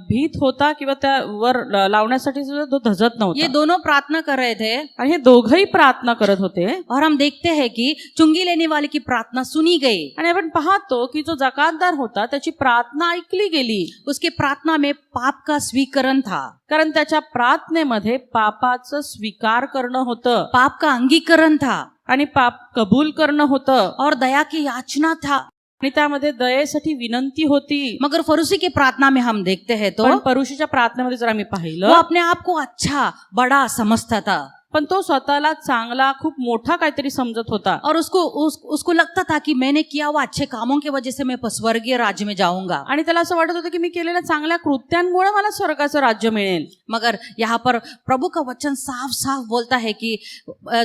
भीत होता, किंवा त्या वर लावण्यासाठी सुद्धा तो धजत ये नव्हता. दोनों प्रार्थना कर रहे थे आणि हे दोघंही प्रार्थना करत होते. और हम देखते हैं कि चुंगी लेने वाले की प्रार्थना सुनी गई। आणि आपण पाहतो की जो जकातदार होता त्याची प्रार्थना ऐकली गेली, उसके प्रार्थना में पाप का स्वीकरण था, कारण त्याच्या प्रार्थनेमध्ये पापाचं स्वीकार करणं होतं, पाप का अंगीकरण था आणि पाप कबूल करणं होतं, और दया की याचना था। आणि त्यामध्ये दयेसाठी विनंती होती. मगर फरीसी की प्रार्थना में हम देखते हैं तो पण परुषीच्या प्रार्थनेमध्ये जर आम्ही वो पाहिलं, अपने आप को अच्छा बड़ा समझता था पण तो स्वतःला चांगला, खूप मोठा काहीतरी समजत होता. और उसको लगता था कि मैंने किया हुआ अच्छे कामों की वजह से मैं स्वर्गीय राज्य में जाऊंगा। आणि त्याला असं वाटत होतं की मी केलेल्या चांगल्या कृत्यांमुळे मला स्वर्गाचं राज्य मिळेल. मगर यहाँ पर प्रभु का वचन साफ साफ बोलता है कि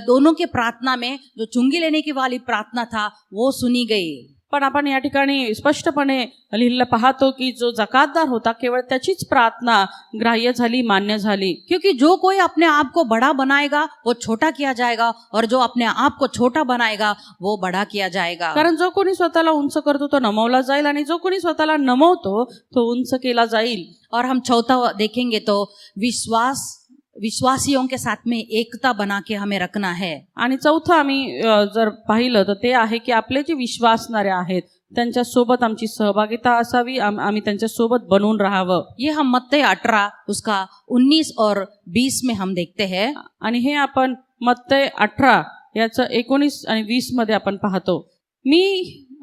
दोनों के प्रार्थना में जो चुंगी लेने की वाली प्रार्थना था वो सुनी गई। पण आपण या ठिकाणी स्पष्टपणे लिहिलेलं पाहतो की जो जकातदार होता केवळ त्याचीच प्रार्थना ग्राह्य झाली, मान्य झाली. क्योंकि जो कोई अपने आप को बड़ा बनाएगा वो छोटा किया जाएगा, और जो अपने आप को छोटा बनाएगा वो बड़ा किया जाएगा। कारण जो कोणी स्वतःला उंच करतो तो नमवला जाईल, आणि जो कोणी स्वतःला नमवतो तो उंच केला जाईल. और हम चौथा देखेंगे तो विश्वासियों के साथ में एकता बना के हमें रखना है। आणि चौथं आम्ही जर पाहिलं तर ते आहे की आपले जे विश्वासणारे आहेत त्यांच्या सोबत आमची सहभागिता असावी, आम्ही त्यांच्या सोबत बनून राहावं. ये हम मत्ती 18 उसका 19 और 20 में हम देखते हैं। आणि हे आपण मत्ती 18 याचं 19 आणि 20 मध्ये आपण पाहतो. मी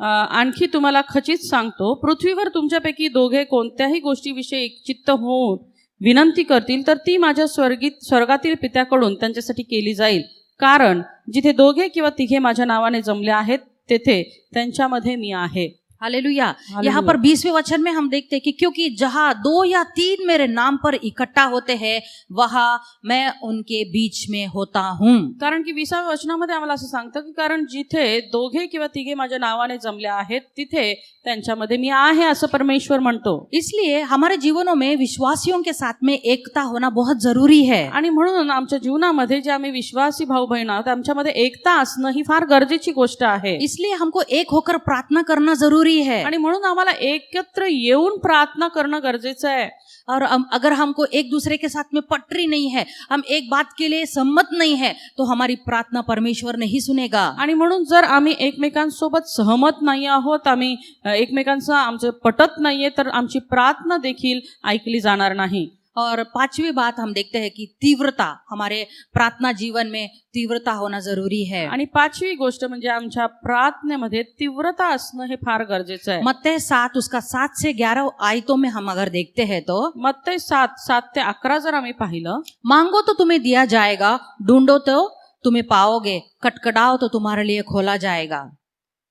आणखी तुम्हाला खचित सांगतो, पृथ्वीवर तुमच्यापैकी दोघे कोणत्याही गोष्टीविषयी एकचित्त होऊन विनंती करतील तर ती माझ्या स्वर्गातील पित्याकडून त्यांच्यासाठी केली जाईल. कारण जिथे दोघे किंवा तिघे माझ्या नावाने जमले आहेत तेथे त्यांच्यामध्ये मी आहे. हालेलुया। यहाँ पर 20वें वचन में हम देखते हैं कि क्योंकि जहाँ 2 या 3 मेरे नाम पर इकट्ठा होते हैं वहाँ मैं उनके बीच में होता हूँ। कारण की 20व्या वचनामध्ये आम्हाला असं सांगतं की कारण जिथे दोघे किंवा तिघे माझ्या नावाने जमले आहेत तिथे त्यांच्यामध्ये मी आहे, असं परमेश्वर म्हणतो. इसलिए हमारे जीवनों में विश्वासियों के साथ में एकता होना बहुत जरूरी है। आणि म्हणून आमच्या जीवनामध्ये जे आम्ही विश्वासी भाऊ बहीण आहोत आमच्यामध्ये एकता असणं ही फार गरजेची गोष्ट आहे. इसलिए हमको एक होकर प्रार्थना करना जरूरी है। आणि म्हणून आम्हाला एकत्र येऊन प्रार्थना करणं गरजेचं आहे. और अगर हमको एक दूसरे के साथ में पटरी नहीं है, हम एक बात के लिए सम्मत नहीं है, तो हमारी प्रार्थना परमेश्वर नहीं सुनेगा। आणि म्हणून जर आम्ही एकमेकांसोबत सहमत नाही आहोत, आम्ही एकमेकांचं आमचं पटत नाहीये, तर आमची प्रार्थना देखील ऐकली जाणार नाही. और 5वीं बात हम देखते हैं कि तीव्रता, हमारे प्रार्थना जीवन में तीव्रता होना जरूरी है। आणि 5वी गोष्ट म्हणजे आमच्या प्रार्थनेमध्ये तीव्रता असणं हे फार गरजेचं आहे. मत्ती 7 उसका 7 से 11 आयतों में हम अगर देखते हैं तो मत्ती 7 ते 11 जर आम्ही पाहिलं, मांगो तो तुम्हें दिया जाएगा, ढूंढो तो तुम्हें पाओगे, खटखटाओ तो तुम्हारे लिए खोला जाएगा।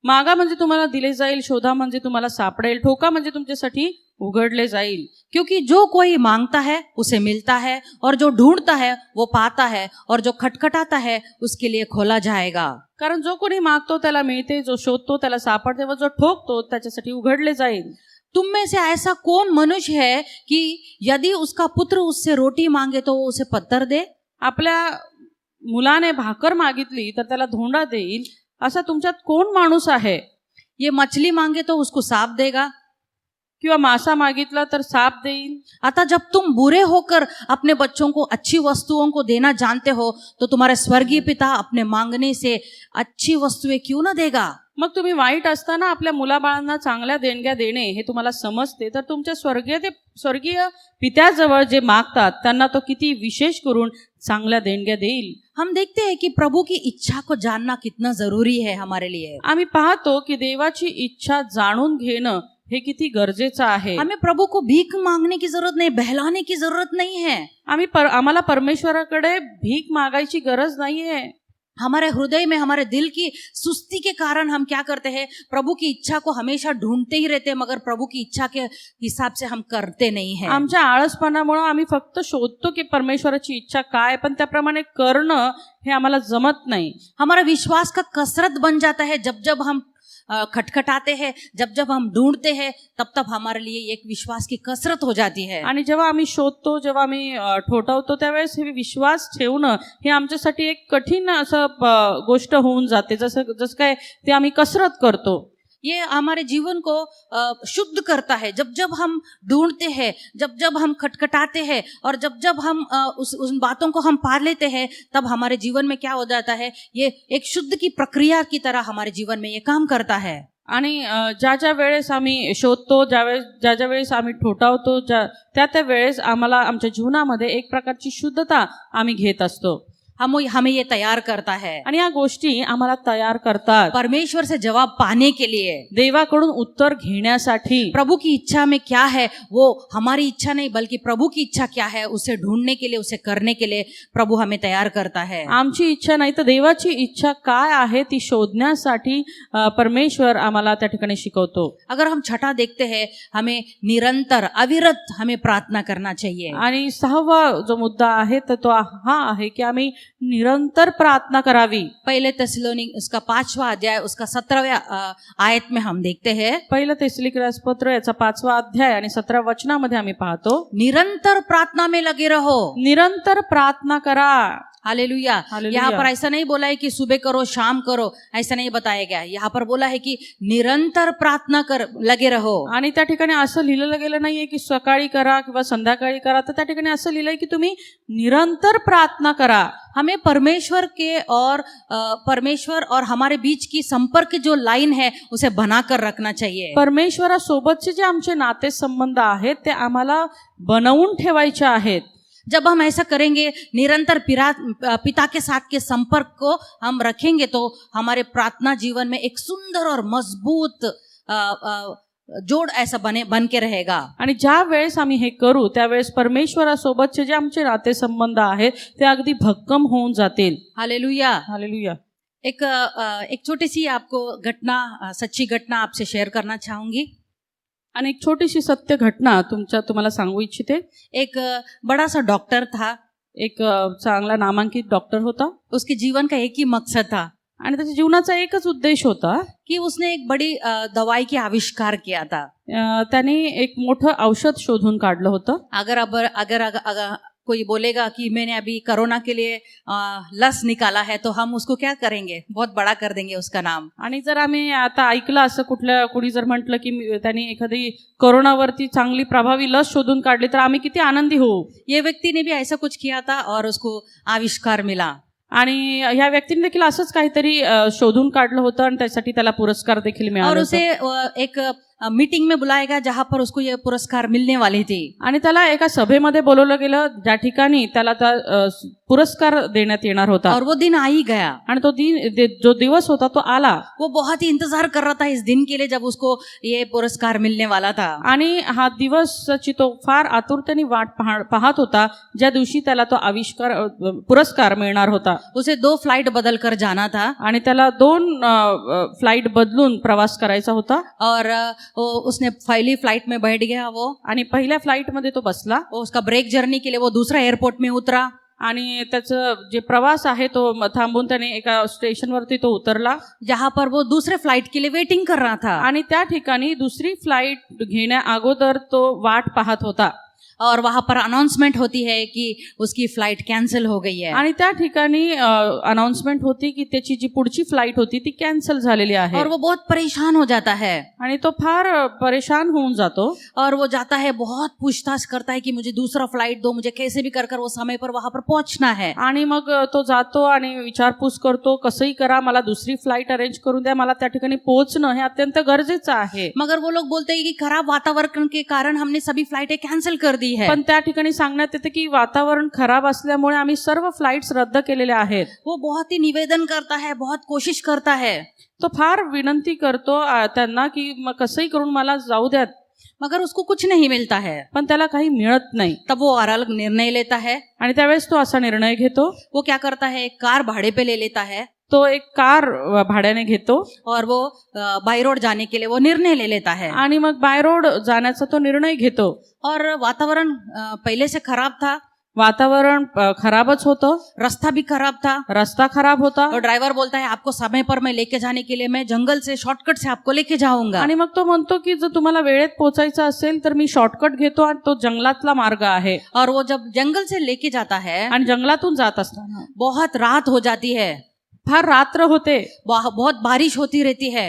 मागा म्हणजे तुम्हाला दिले जाईल, शोधा म्हणजे तुम्हाला सापडेल, ठोका म्हणजे तुमच्यासाठी उघडले जाईल. क्योंकि जो कोई मांगता है उसे मिलता है, और जो ढूंढता है वो पाता है, और जो खटखटाता है उसके लिए खोला जाएगा। कारण जो कोणी मागतो त्याला मिळते, जो शोधतो त्याला सापडते, व जो ठोकतो त्याच्यासाठी उघडले जाईल. तुम में से ऐसा कौन मनुष्य है कि यदि उसका पुत्र उससे रोटी मांगे तो वो उसे पत्थर दे? आपल्या मुलाने भाकर मागितली तर त्याला धोंडा देईल, असा तुमच्यात कोण माणूस आहे? ये मछली मांगे तो उसको सांप देगा। किंवा मासा मागितला तर साप देईल. अतः जब तुम बुरे होकर अपने बच्चों को अच्छी वस्तुओं को देना जानते हो तो तुम्हारे स्वर्गीय पिता अपने मांगने से अच्छी वस्तुएं क्यों न देगा। मग तुम्ही वाईट असताना आपल्या मुलाबाळांना चांगल्या देणग्या देणे हे तुम्हाला समजते तर तुमच्या स्वर्गीय पित्याजवळ जे मागतात त्यांना तो किती विशेष करून चांगल्या देणग्या देईल. हम देखते हैं कि प्रभु की इच्छा को जानना कितना जरूरी है हमारे लिए। आम्ही पाहतो की देवाची इच्छा जाणून घेणं हे किती गरजेचं आहे. हमें प्रभु को भीख मांगने की जरूरत नहीं, बहलाने की जरूरत नहीं है। आम्हाला परमेश्वराकडे भीक मागायची गरज नाहीये. हमारे हृदय में, हमारे दिल की सुस्ती के कारण हम क्या करते हैं, प्रभु की इच्छा को हमेशा ढूंढते ही रहते हैं, मगर प्रभु की इच्छा के हिसाब से हम करते नहीं हैं। आमच्या आळसपणामुळे आम्ही फक्त शोधतो की परमेश्वराची इच्छा काय, पण त्याप्रमाणे करणं हे आम्हाला जमत नाही. हमारा विश्वास का कसरत बन जाता है जब जब हम खटखटाते हैं, जब जब हम ढूंढते हैं, तब तब हमारे लिए एक विश्वास की कसरत हो जाती है। आणि जेव्हा आम्ही शोधतो, जेव्हा आम्ही ठोठावतो त्यावेळेस हे विश्वास ठेवणं हे आमच्यासाठी एक कठीण असं गोष्ट होऊन जाते. जसं काय ते आम्ही कसरत करतो. ये हमारे जीवन को शुद्ध करता है। जब जब हम ढूंढते हैं, जब जब हम खटखटाते हैं और जब जब हम उन बातों को हम पा लेते हैं, तब हमारे जीवन में क्या हो जाता है, ये एक शुद्ध की प्रक्रिया की तरह हमारे जीवन में ये काम करता है। आणि ज्या वेळेस आम्ही शोधतो, ज्या वेळेस आम्ही ठोठावतो, त्या वेळेस आम्हाला आमच्या जीवनामध्ये एक प्रकारची शुद्धता आम्ही घेत असतो. हमें ये तैयार करता है आणि या गोष्टी आम्हाला तयार करतात परमेश्वर से जवाब पाने के लिए, देवाकडून उत्तर घेण्यासाठी. प्रभु की इच्छा में क्या है, वो हमारी इच्छा नहीं बल्कि प्रभु की इच्छा क्या है उसे ढूंढने के लिए, उसे करने के लिए प्रभु हमें तैयार करता है। आमची इच्छा नाही तर देवाची इच्छा काय आहे ती शोधण्यासाठी परमेश्वर आम्हाला त्या ठिकाणी शिकवतो. अगर हम छठा देखते हैं, हमें निरंतर अविरत हमें प्रार्थना करना चाहिए। आणि 6वा जो मुद्दा आहे तर तो हा आहे की आम्ही निरंतर प्रार्थना करावी. पहले तेसलोनिक उसका 5वां अध्याय उसका 17वां आयत में हम देखते हैं, पहिलं तेसलोनिकरास पत्र याचा 5वा अध्याय आणि 17 वचनामध्ये आम्ही पाहतो, निरंतर प्रार्थना में लगे रहो। निरंतर प्रार्थना करा. हालेलुया। हालेलुया। यहाँ पर ऐसा नहीं बोला है कि सुबह करो शाम करो, ऐसा नहीं बताया गया। यहाँ पर बोला है कि निरंतर प्रार्थना कर लगे रहो। आणि त्या ठिकाणी असं लिहिलेलं गेलं नाहीये की सकाळी करा किंवा संध्याकाळी करा, तर त्या ठिकाणी असं लिहिलंय की तुम्ही निरंतर प्रार्थना करा. हमें परमेश्वर और हमारे बीच की संपर्क जो लाइन है उसे बनाकर रखना चाहिए। परमेश्वरासोबतचे जे आमचे नाते संबंध आहेत ते आम्हाला बनवून ठेवायचे आहेत. जब हम ऐसा करेंगे, निरंतर पिता के साथ के संपर्क को हम रखेंगे, तो हमारे प्रार्थना जीवन में एक सुंदर और मजबूत जोड ऐसा बन के रहेगा. आणि ज्या वेळेस आम्ही हे करू त्यावेळेस परमेश्वरासोबतचे जे आमचे नातेसंबंध आहेत ते अगदी भक्कम होऊन जातील. Hallelujah, hallelujah. एक छोटी सी आपको सच्ची घटना आपसे शेयर करना चाहूंगी. आणि एक छोटीशी सत्य घटना तुम्हाला सांगू इच्छिते. एक बड़ा सा डॉक्टर था, एक चांगला नामांकित डॉक्टर होता. उसके जीवन का एक ही मकसद था आणि त्याच्या जीवनाचा एकच उद्देश होता कि उसने एक बड़ी दवाई की आविष्कार किया था. त्याने एक मोठं औषध शोधून काढलं होतं. अगर कोई बोलेगा कि मैंने अभी कोरोना के लिए लस निकाला है, तो हम उसको क्या करेंगे, बहुत बड़ा कर देंगे उसका नाम. आणि जर आम्ही आता ऐकलं असं कुणी जर म्हटलं की त्यांनी एखादी कोरोनावरती चांगली प्रभावी लस शोधून काढली तर आम्ही किती आनंदी होऊ. ये व्यक्ति ने भी ऐसा कुछ किया था और उसको आविष्कार मिला. आणि ह्या व्यक्तीने देखील असंच काहीतरी शोधून काढलं होतं आणि त्यासाठी त्याला पुरस्कार देखील मिळाला. और उसे एक मीटिंग में बुलाया गया जहां पर उसको ये पुरस्कार मिलने वाले थे. आणि त्याला एका सभेमध्ये बोलवलं गेलं ज्या ठिकाणी त्याला पुरस्कार देण्यात येणार होता. और वो दिन आ ही गया. आणि तो जो दिवस होता तो आला. वो बहुत ही इंतजार कर रहा था इस दिन के लिए जब उसको ये पुरस्कार मिलने वाला था. आणि हा दिवसची तो फार आतुरतेने वाट पाहत होता ज्या दिवशी त्याला तो पुरस्कार मिळणार होता. उसे 2 फ्लाइट बदल कर जाना था. आणि त्याला 2 फ्लाइट बदलून प्रवास करायचा होता. और उसने पहली फ्लाइट में बैठ गया वो. आणि पहिल्या फ्लाइट मध्ये तो बसला. उसका ब्रेक जर्नी के लिए वो दूसरा एयरपोर्ट में उतरा. आणि त्याचं जे प्रवास आहे तो थांबून त्याने एका स्टेशनवरती तो उतरला जहां पर वो दूसरे फ्लाइट के लिए वेटिंग कर रहा था. आणि त्या ठिकाणी दुसरी फ्लाइट घेण्या अगोदर तो वाट पाहत होता. और वहां पर अनाउंसमेंट होती है कि उसकी फ्लाइट कैंसिल हो गई है। आणि त्या ठिकाणी अनाउन्समेंट होती की त्याची जी पुढची फ्लाईट होती ती कॅन्सल झालेली आहे और वो बहुत परेशान हो जाता है आणि तो फार परेशान होऊन जातो और वो जाता है, बहुत पूछताछ करता है कि मुझे दूसरा फ्लाइट दो, मुझे कैसे भी कर वो समय पर वहां पर पहुंचना है। आणि मग तो जातो आणि विचारपूस करतो, कसंही करा मला दुसरी फ्लाईट अरेंज करून द्या, मला त्या ठिकाणी पोहोचणं हे अत्यंत गरजेचं आहे। मगर वो लोग बोलते हैं कि खराब वातावरण के कारण हमने सभी फ्लाइटें कैंसिल कर दी है। पण त्या ठिकाणी सांगण्यात येते की वातावरण खराब असल्यामुळे आम्ही सर्व फ्लाईट्स रद्द केलेल्या आहेत। वो बहुत ही निवेदन करता है, बहुत कोशिश करता है, तो फार विनंती करतो त्यांना की मग कसंही करून मला जाऊ द्यात, मगर उसको कुछ नहीं मिलता है। पण त्याला काही मिळत नाही। तब वो अलग निर्णय लेता है। आणि त्यावेळेस तो असा निर्णय घेतो, वो क्या करता है, एक कार भाड़े पे ले लेता है तो एक कार भाड्याने घेतो और वो बाय रोड जाने के लिए वो निर्णय ले लेता है। आणि मग बाय रोड जाण्याचा तो निर्णय घेतो। और वातावरण पहले से खराब था, वातावरण खराबच होतं, रास्ता भी खराब था। रस्ता खराब होता और ड्राइवर बोलता है आपको समय पर मैं लेके जाने के लिए मैं जंगल से शॉर्टकट से आपको लेके जाऊंगा। आणि मग तो म्हणतो की जर तुम्हाला वेळेत पोहोचायचं असेल तर मी शॉर्टकट घेतो आणि तो जंगलातला मार्ग आहे। और वो जब जंगल से लेके जाता है आणि जंगलातून जात असताना बहुत रात हो जाती है, फार रात्र होते, बहुत बारिश होती रहती है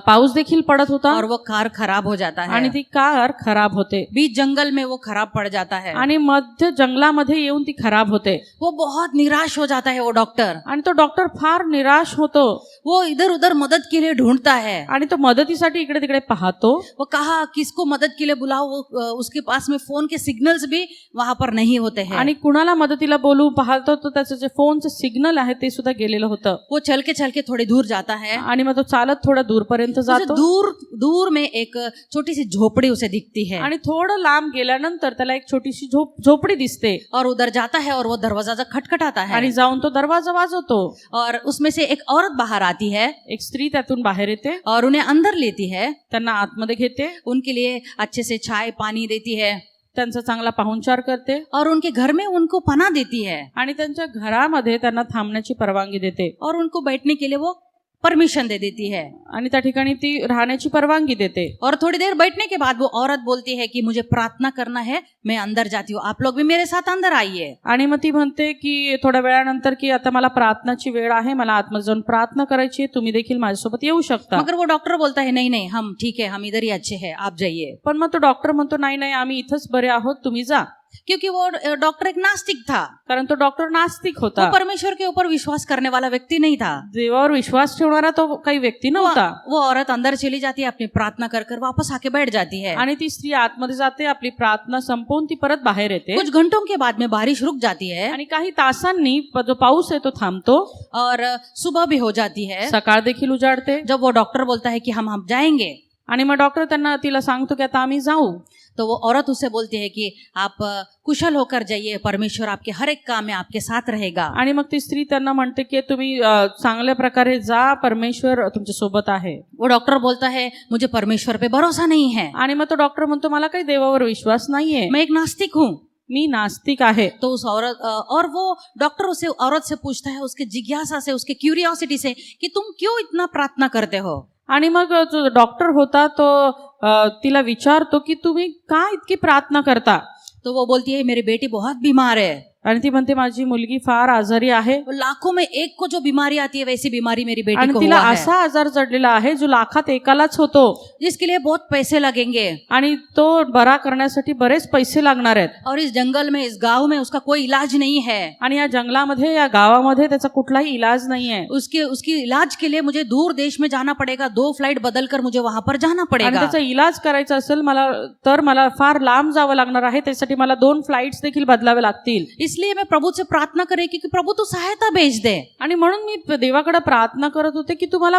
पाऊस देखील पडत होता और वो कार खराब हो जाता है। आणि ती कार खराब होते बीच जंगल में वो खराब पड़ जाता है आणि मध्य जंगलामध्ये येऊन ती खराब होते। वो बहुत निराश हो जाता है वो डॉक्टर, आणि तो डॉक्टर फार निराश होतो। वो इधर उधर मदद के लिए ढूंढता है आणि तो मदतीसाठी इकडे तिकडे पाहतो। वो कहा किसको मदद के लिए बुलाओ, वो उसके पास में फोन के सिग्नल्स भी वहां पर नहीं होते हैं। आणि कुणाला मदतीला बोलू पाहतो तो त्याचं जे फोनचं सिग्नल आहे ते सुद्धा गेलेलं होतं। वो चल के थोड़ी दूर जाता है आणि मग तो चालत थोडं दूरपर्यंत जातो। दूर में एक छोटी सी झोपड़ी उसे दिखती है आणि थोडं लांब गेल्यानंतर त्याला एक छोटीशी झोपडी दिसते और उधर जाता है और वो दरवाजा खटखटाता है आणि जाऊन तो दरवाजा वाजवतो और उसमें से एक औरत बाहर आती है, एक स्त्री त्यातून बाहेर येते और उन्हें अंदर लेती है, त्यांना आतमध्ये घेते, उनके लिए अच्छे से चाय पानी देती है त्यांचा चांगला पाहुणचार करते और उनके घर में उनको पनाह देती है आणि त्यांच्या घरामध्ये त्यांना थांबण्याची परवानगी देते और उनको बैठने के लिए वो परमिशन दे देती है आणि त्या ठिकाणी ती राहण्याची परवानगी देते। और थोड़ी देर बैठने के बाद वो औरत बोलती है कि मुझे प्रार्थना करना है, मैं अंदर जाती हूँ, आप लोग भी मेरे साथ अंदर आइए। आणि मग ती म्हणते की थोड्या वेळानंतर की आता मला प्रार्थनाची वेळ आहे, मला आतमध्ये जाऊन प्रार्थना करायची आहे, तुम्ही देखील माझ्यासोबत येऊ शकता। मगर वो डॉक्टर बोलता है नहीं नहीं हम ठीक है, हम इधर ही अच्छे हैं, आप जाइए। पण मग तो डॉक्टर म्हणतो नाही नाही आम्ही इथंच बरे आहोत, तुम्ही जा। क्योंकि वो डॉक्टर एक नास्तिक था, कारण तो डॉक्टर नास्तिक वो होता, परमेश्वर के ऊपर विश्वास करने वाला व्यक्ति नहीं था। देवावर विश्वास ठेवणारा तो काही व्यक्ती नव्हता। वो औरत अंदर चली जाती है, अपनी प्रार्थना कर कर वापस आके बैठ जाती है आणि ती स्त्री आतमध्ये जाते, आपली प्रार्थना संपवून ती परत बाहेर येते। कुछ घंटों के बाद में बारिश रुक जाती है आणि काही तासांनी जो पाऊस आहे तो थांबतो और सुबह भी हो जाती है। सकाळ देखील उजाडते। जब वो डॉक्टर बोलता है कि हम जाएंगे, आणि मग डॉक्टर तिला सांगतो की आता आम्ही जाऊ। तो वो औरत उससे बोलती है कि आप कुशल होकर जाइए, परमेश्वर आपके हर एक काम में आपके साथ रहेगा। आणि मग ती स्त्री त्यांना म्हणते की तुम्ही चांगल्या प्रकारे जा, परमेश्वर तुमच्या सोबत आहे। वो डॉक्टर बोलता है मुझे परमेश्वर पे भरोसा नहीं है। आणि मग तो डॉक्टर म्हणतो मला काही देवावर विश्वास नाहीये, मैं एक नास्तिक हूँ, मी नास्तिक आहे। तो उस औरत और वो डॉक्टर उसे औरत से पूछता है, उसके जिज्ञासा से, उसके क्यूरियोसिटी से, कि तुम क्यों इतना प्रार्थना करते हो। आणि मग जो डॉक्टर होता तो तिला विचारतो की तुम्ही का इतकी प्रार्थना करता। तो वो बोलती है मेरी बेटी बहुत बीमार है आणि ती म्हणते माझी मुलगी फार आजारी आहे। लाखों में एक को जो बीमारी आती है वैसी बीमारी मेरी बेटी आणि को तिला हुआ है, असा आजार जडलेला आहे जो लाखात एकालाच होतो, जिसके लिए बहुत पैसे लगेंगे आणि तो बरा करण्यासाठी बरेच पैसे लागणार आहेत। और इस जंगल में, इस गांव में उसका कोई इलाज नहीं है। आणि या जंगलामध्ये, या गावामध्ये त्याचा कुठलाही इलाज नाहीये। उसकी इलाज के लिए मुझे दूर देश में जाना पड़ेगा, 2 फ्लाइट बदल कर मुझे वहां पर जाना आणि पड़ेगा। त्याचा इलाज करायचा असेल मला फार लांब जावं लागणार आहे, त्यासाठी मला 2 फ्लाइट्स देखील बदलावे लागतील। इसलिए मैं प्रभु से प्रार्थना करे कि प्रभु तू सहायता भेज दे। आणि म्हणून मी देवाकडे प्रार्थना करत होते की तू मला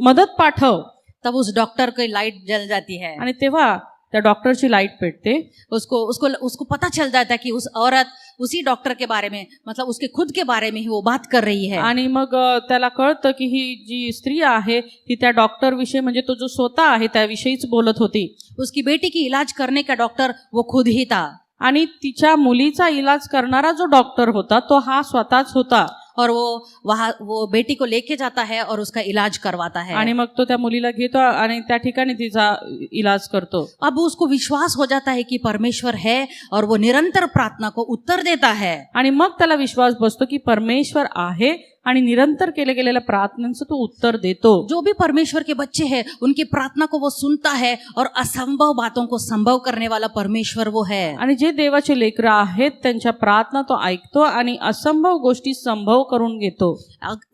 मदत पाठव। तब उस डॉक्टर की लाइट जल जाती है आणि तेव्हा त्या डॉक्टरची लाईट पेटते। उसको पता चल जाता है कि उस औरत उसी डॉक्टर के बारे में, मतलब उसके खुद के बारे में ही वो बात कर रही है। आणि मग त्याला कळतं की ही जी स्त्री आहे ती त्या डॉक्टर विषयी, म्हणजे तो जो स्वतः आहे त्याविषयीच बोलत होती। उसकी बेटी की इलाज करने का डॉक्टर वो खुद ही था आणि तिच्या मुलीचा इलाज करणारा जो डॉक्टर होता तो हा स्वतःच होता। और वो बेटी को लेके जाता है और उसका इलाज करवाता है। आणि मग तो त्या मुलीला घेतो आणि त्या ठिकाणी तिचा इलाज करतो. अब उसको विश्वास हो जाता है कि परमेश्वर है और वो निरंतर प्रार्थना को उत्तर देता है। आणि मग त्याला विश्वास बसतो की परमेश्वर आहे आणि निरंतर केले गेलेल्या प्रार्थनांचं तो उत्तर देतो. जो भी परमेश्वर के बच्चे हैं उनकी प्रार्थना को वो सुनता है और असंभव बातों को संभव करने वाला परमेश्वर वो है। आणि जे देवाचे लेकरं आहेत त्यांच्या प्रार्थना तो ऐकतो आणि असंभव गोष्टी संभव करून घेतो.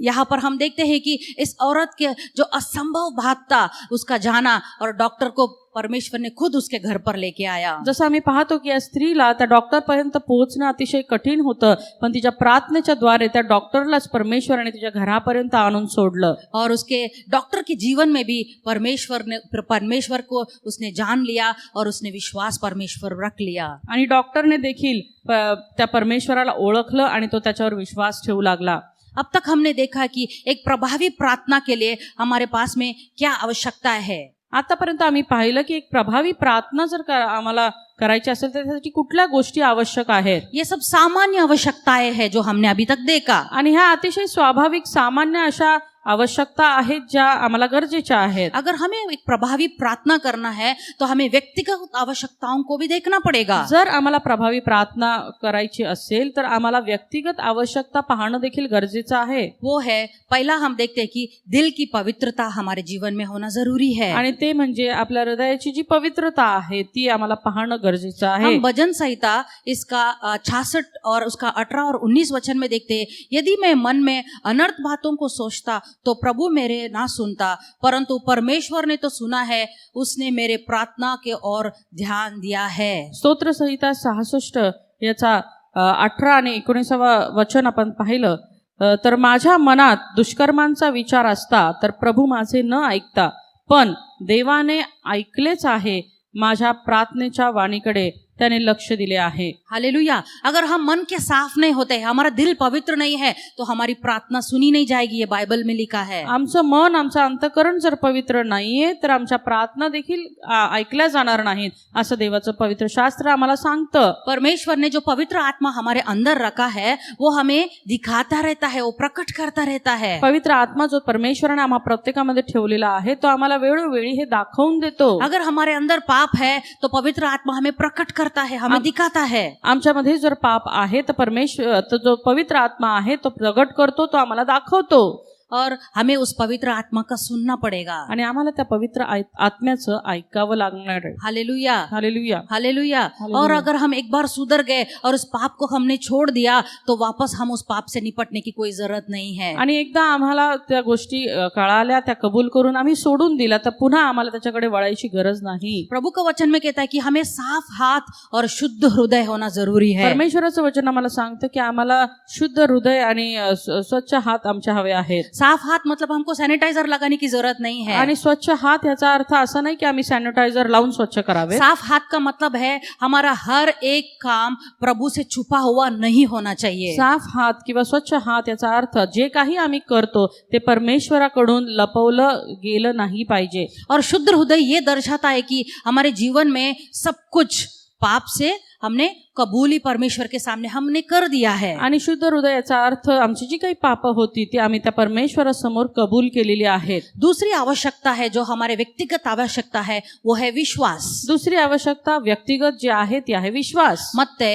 यहाँ पर हम देखते हैं कि इस औरत के जो असंभव बात था उसका जाना और डॉक्टर को परमेश्वर ने खुद उसके घर पर लेके आया। जसं आम्ही पाहतो की या स्त्रीला त्या डॉक्टर पर्यंत पोहोचणं अतिशय कठीण होतं, पण तिच्या प्रार्थनेच्या द्वारे त्या डॉक्टरलाच परमेश्वराने तिच्या घरापर्यंत आणून सोडलं. और उसके डॉक्टर के जीवन में भी परमेश्वर को उसने जान लिया और उसने विश्वास परमेश्वर रख लिया। आणि डॉक्टरने देखील त्या परमेश्वराला ओळखलं आणि तो त्याच्यावर विश्वास ठेवू लागला. अब तक हमने देखा कि एक प्रभावी प्रार्थना के लिए हमारे पास में क्या आवश्यकता है। आतापर्यंत आम्ही पाहिलं की एक प्रभावी प्रार्थना जर आम्हाला करायची असेल तर त्यासाठी कुठल्या गोष्टी आवश्यक आहेत. ये सब सामान्य आवश्यकताएं हैं जो हमने अभी तक देखा। आणि ह्या अतिशय स्वाभाविक सामान्य अशा आवश्यकता आहेत ज्या आम्हाला गरजेच्या आहेत. अगर हमें एक प्रभावी प्रार्थना करना है तो हमें व्यक्तिगत आवश्यकताओं को भी देखना पड़ेगा। जर आम्हाला प्रभावी प्रार्थना करायची असेल तर आम्हाला व्यक्तिगत आवश्यकता पाहणं देखील गरजेचं आहे. वो है, पहला हम देखते हैं कि दिल की पवित्रता हमारे जीवन में होना जरूरी है। आणि ते म्हणजे आपल्या हृदयाची जी पवित्रता आहे ती आम्हाला पाहणं गरजेचं आहे. हम भजन संहिता इसका 66 और उसका 18 और 19 वचन में देखते हैं, यदि मैं मन में अनर्थ बातों को सोचता तो प्रभु मेरे ना सुनता, परंतु परमेश्वर ने तो सुना है, उसने मेरे प्रार्थना के ओर ध्यान दिया है। स्तोत्र संहिता 66 याचा 18 आणि 19 वचन आपण पाहिलं तर माझ्या मनात दुष्कर्मांचा विचार असता तर प्रभू माझे न ऐकता, पण देवाने ऐकलेच आहे, माझ्या प्रार्थनेच्या वाणीकडे त्याने लक्ष दिले आहे. हालेलुया। अगर हम मन के साफ नहीं होते, हमारा दिल पवित्र नहीं है, तो हमारी प्रार्थना सुनी नहीं जाएगी, ये बाइबल में लिखा है। आमचं मन, आमचं अंतःकरण जर पवित्र नाहीये तर आमच्या प्रार्थना देखील ऐकल्या जाणार नाहीत असं देवाचं पवित्र शास्त्र आम्हाला सांगतं. परमेश्वर ने जो पवित्र आत्मा हमारे अंदर रखा है वो हमें दिखाता रहता है, वो प्रकट करता रहता है। पवित्र आत्मा जो परमेश्वराने आम्हा प्रत्येकामध्ये ठेवलेला आहे तो आम्हाला वेळोवेळी हे दाखवून देतो. अगर हमारे अंदर पाप है तो पवित्र आत्मा हमें प्रकट करता है, हमें दिखाता है। आमच्यामध्ये जर पाप आहे तर परमेश्वर तो जो पवित्र आत्मा आहे तो प्रगट करतो, तो आम्हाला दाखवतो. और हमें उस पवित्र आत्मा का सुनना पड़ेगा। आणि आम्हाला त्या पवित्र आत्म्याचं ऐकावं लागणार आहे. Hallelujah, hallelujah, hallelujah. और अगर हम एक बार सुधर गए और उस पाप को हमने छोड़ दिया तो वापस हम उस पाप से निपटने की कोई जरूरत नहीं है। आणि एकदा आम्हाला त्या गोष्टी कळाल्या, त्या कबूल करून आम्ही सोडून दिला तर पुन्हा आम्हाला त्याच्याकडे वळायची गरज नाही. प्रभु का वचन में कहता है कि हमें साफ हाथ और शुद्ध हृदय होना जरूरी है। परमेश्वराचं वचन आम्हाला सांगतं की आम्हाला शुद्ध हृदय आणि स्वच्छ हात आमचे हवे आहेत. साफ हाथ मतलब हमको सैनिटाइजर लगाने की जरूरत नहीं है। आणि स्वच्छ हात याचा अर्थ असा नाही की आम्ही सॅनिटायझर लावून स्वच्छ करावे. साफ हाथ का मतलब है हमारा हर एक काम प्रभु से छुपा हुआ नहीं होना चाहिए। साफ हात किंवा स्वच्छ हात याचा अर्थ जे काही आम्ही करतो ते परमेश्वराकडून लपवलं गेलं नाही पाहिजे. और शुद्ध हृदय ये दर्शाता है कि हमारे जीवन में सब कुछ पाप से हमने कबूली परमेश्वर के सामने हमने कर दिया है। आणि शुद्ध हृदयाचा अर्थ आमची जी काही पाप होती ती आम्ही त्या परमेश्वरासमोर कबूल केलेली आहेत. दूसरी आवश्यकता है जो हमारे व्यक्तिगत आवश्यकता है वो है विश्वास। दुसरी आवश्यकता व्यक्तिगत जी आहे ती आहे विश्वास. मत्तै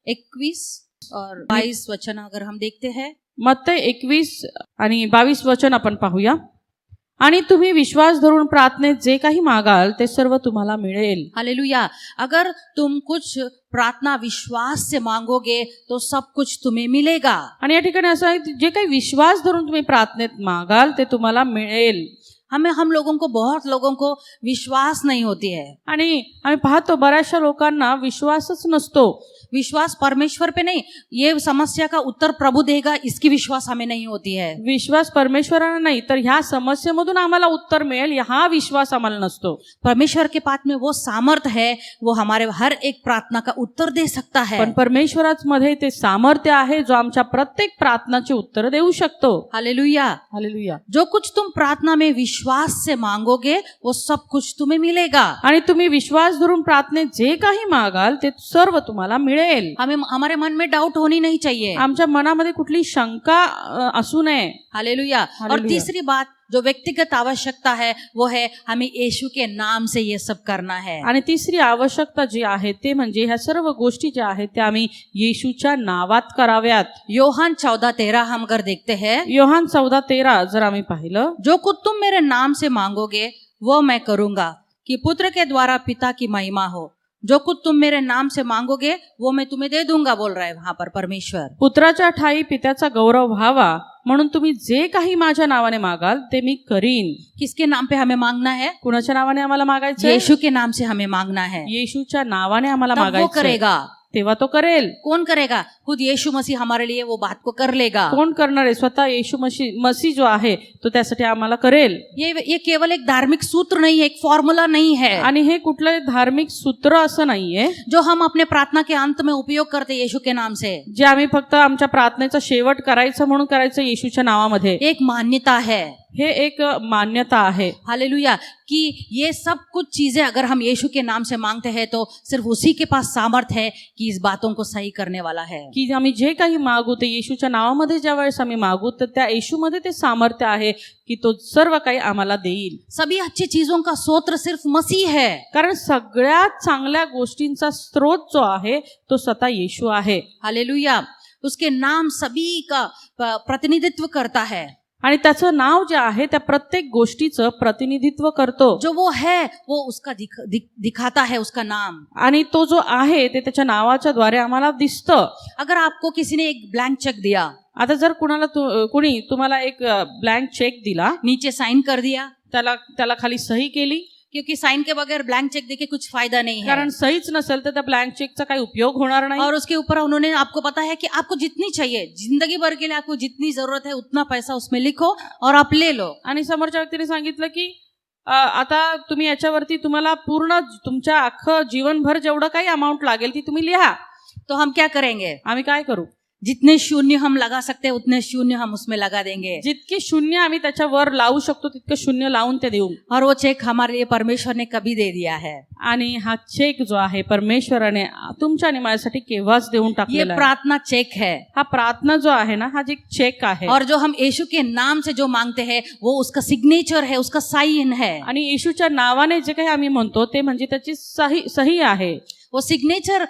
21 और 22 वचन अगर हम देखते हैं, मत्तै 21 आणि 22 वचन आपण पाहूया. आणि तुम्ही विश्वास धरून प्रार्थनेत जे काही मागाल ते सर्व तुम्हाला मिळेल. हालेलुया। अगर तुम कुछ प्रार्थना विश्वास से मांगोगे तो सब कुछ तुम्हें मिलेगा। आणि या ठिकाणी असं आहे जे काही विश्वास धरून तुम्ही प्रार्थनेत मागाल ते तुम्हाला मिळेल. हम लोगों को, बहुत लोगों को विश्वास नहीं होती है। आणि आम्ही पाहतो बऱ्याचशा लोकांना विश्वासच नसतो. विश्वास परमेश्वर पे नहीं, ये समस्या का उत्तर प्रभु देगा इसकी विश्वास हमें नहीं होती है। विश्वास परमेश्वराला नाही तर ह्या समस्येमधून आम्हाला उत्तर मिळेल हा विश्वास आम्हाला नसतो. परमेश्वर के पास में वो सामर्थ है, वो हमारे हर एक प्रार्थना का उत्तर दे सकता है। पण परमेश्वराच मध्ये ते सामर्थ्य आहे जो आमच्या प्रत्येक प्रार्थनाचे उत्तर देऊ शकतो. Hallelujah, hallelujah. जो कुछ तुम प्रार्थना में विश्वास विश्वास से मांगोगे वो सब कुछ तुम्हें मिलेगा। आणि तुम्ही विश्वास धरून प्रार्थनेत जे काही मागाल ते सर्व तुम्हाला मिळेल. हमें हमारे मन में डाउट होनी नहीं चाहिए। आमच्या मनामध्ये कुठली शंका असू नये. हालेलुया। और हालेलुया। तीसरी बात जो व्यक्तिगत आवश्यकता है वो है हमें यीशु के नाम से ये सब करना है। आणि तिसरी आवश्यकता जी आहे ते म्हणजे ह्या सर्व गोष्टी ज्या आहेत त्या आम्ही येशूच्या नावात कराव्यात. योहान 14:13 हम अगर देखते हैं, योहान 14:13 जर आम्ही पाहिलं, जो कुछ तुम मेरे नाम से मांगोगे वो मैं करूंगा कि पुत्र के द्वारा पिता की महिमा हो। जो कुछ तुम मेरे नाम से मांगोगे वो मैं तुम्हें दे दूंगा, बोल रहा है वहां पर परमेश्वर। पुत्राच्या ठाई पित्याचा गौरव व्हावा म्हणून तुम्ही जे काही माझ्या नावाने मागाल ते मी करीन. किसके नाम पे हमें मांगना है? कुणाच्या नावाने आम्हाला मागायचं? यीशु के नाम से हमें मांगना है। येशूच्या नावाने आम्हाला तब वो मागायचं. करेगा। तेव्हा तो करेल. कौन करेगा? खुद यीशु मसीह हमारे लिए वो बात को कर लेगा। कोण करणार आहे? स्वतः येशू मसीह जो आहे तो त्यासाठी आम्हाला करेल. ये केवल एक धार्मिक सूत्र नहीं है, एक फॉर्मूला नहीं है आणि हे कुठलं धार्मिक सूत्र असं नाहीये जो हम अपने प्रार्थना के अंत में उपयोग करते यीशु के नाम से। जे आम्ही फक्त आमच्या प्रार्थनेचा शेवट करायचं म्हणून करायचं येशूच्या नावामध्ये. एक मान्यता है, हे एक मान्यता आहे. हालेलुया, कि ये सब कुछ चीजें अगर हम यीशु के नाम से मांगते हैं तो सिर्फ उसी के पास सामर्थ है कि इस बातों को सही करने वाला है। की आम्ही जे काही मागू ते येशूच्या नावामध्ये ज्या वेळेस आम्ही मागू तर त्या येशूमध्ये ते सामर्थ्य आहे की तो सर्व काही आम्हाला देईल. सभी अच्छी चीजों का स्रोत सिर्फ मसीह है। कारण सगळ्यात चांगल्या गोष्टींचा स्रोत जो आहे तो स्वतः येशू आहे. हालेलुया, उसके नाम सभी का प्रतिनिधित्व करता है। आणि त्याचं नाव जे आहे त्या प्रत्येक गोष्टीचं प्रतिनिधित्व करतो. जो वो है वो उसका दिखाता है उसका नाम। आणि तो जो आहे ते त्याच्या नावाच्या द्वारे आम्हाला दिसतं. अगर आपको किसी ने एक ब्लैंक चेक दिया, आता जर कुणी तुम्हाला एक ब्लँक चेक दिला, नीचे साइन कर दिया, त्याला खाली सही केली, क्योंकि साइन के बगैर ब्लैंक चेक देके कुछ फायदा नहीं है। कारण सहीच नसेल तर त्या ब्लँक चेकचा काही उपयोग होणार नाही. और उसके ऊपर उन्होंने आपको पता है कि आपको जितनी चाहिए जिंदगी भर के लिए आपको जितनी जरूरत है उतना पैसा उसमें लिखो और आप ले लो। आणि समोरच्या व्यक्तीने सांगितलं की आता तुम्ही याच्यावरती तुम्हाला पूर्ण तुमच्या अख्खं जीवनभर जेवढं काही अमाऊंट लागेल ती तुम्ही लिहा. तो हम क्या करेंगे? आम्ही काय करू? जितने शून्य हम लगा सकते हैं उतने शून्य हम उसमें लगा देंगे। जितके शून्य आम्ही त्याच्यावर लावू शकतो तितकं शून्य लावून ते देऊ. और वो चेक हमारे लिए परमेश्वर ने कभी दे दिया है। आणि हा चेक जो आहे परमेश्वराने तुमच्या आणि माझ्यासाठी केव्हाच देऊन ये टाकलेला आहे. प्रार्थना चेक है। हा प्रार्थना जो आहे ना हा जे चेक आहे. और जो हम यीशु के नाम से जो मांगते हैं वो उसका सिग्नेचर है, उसका साइन है। आणि येशूच्या नावाने जे काही आम्ही म्हणतो ते म्हणजे त्याची सही आहे. वो सिग्नेचर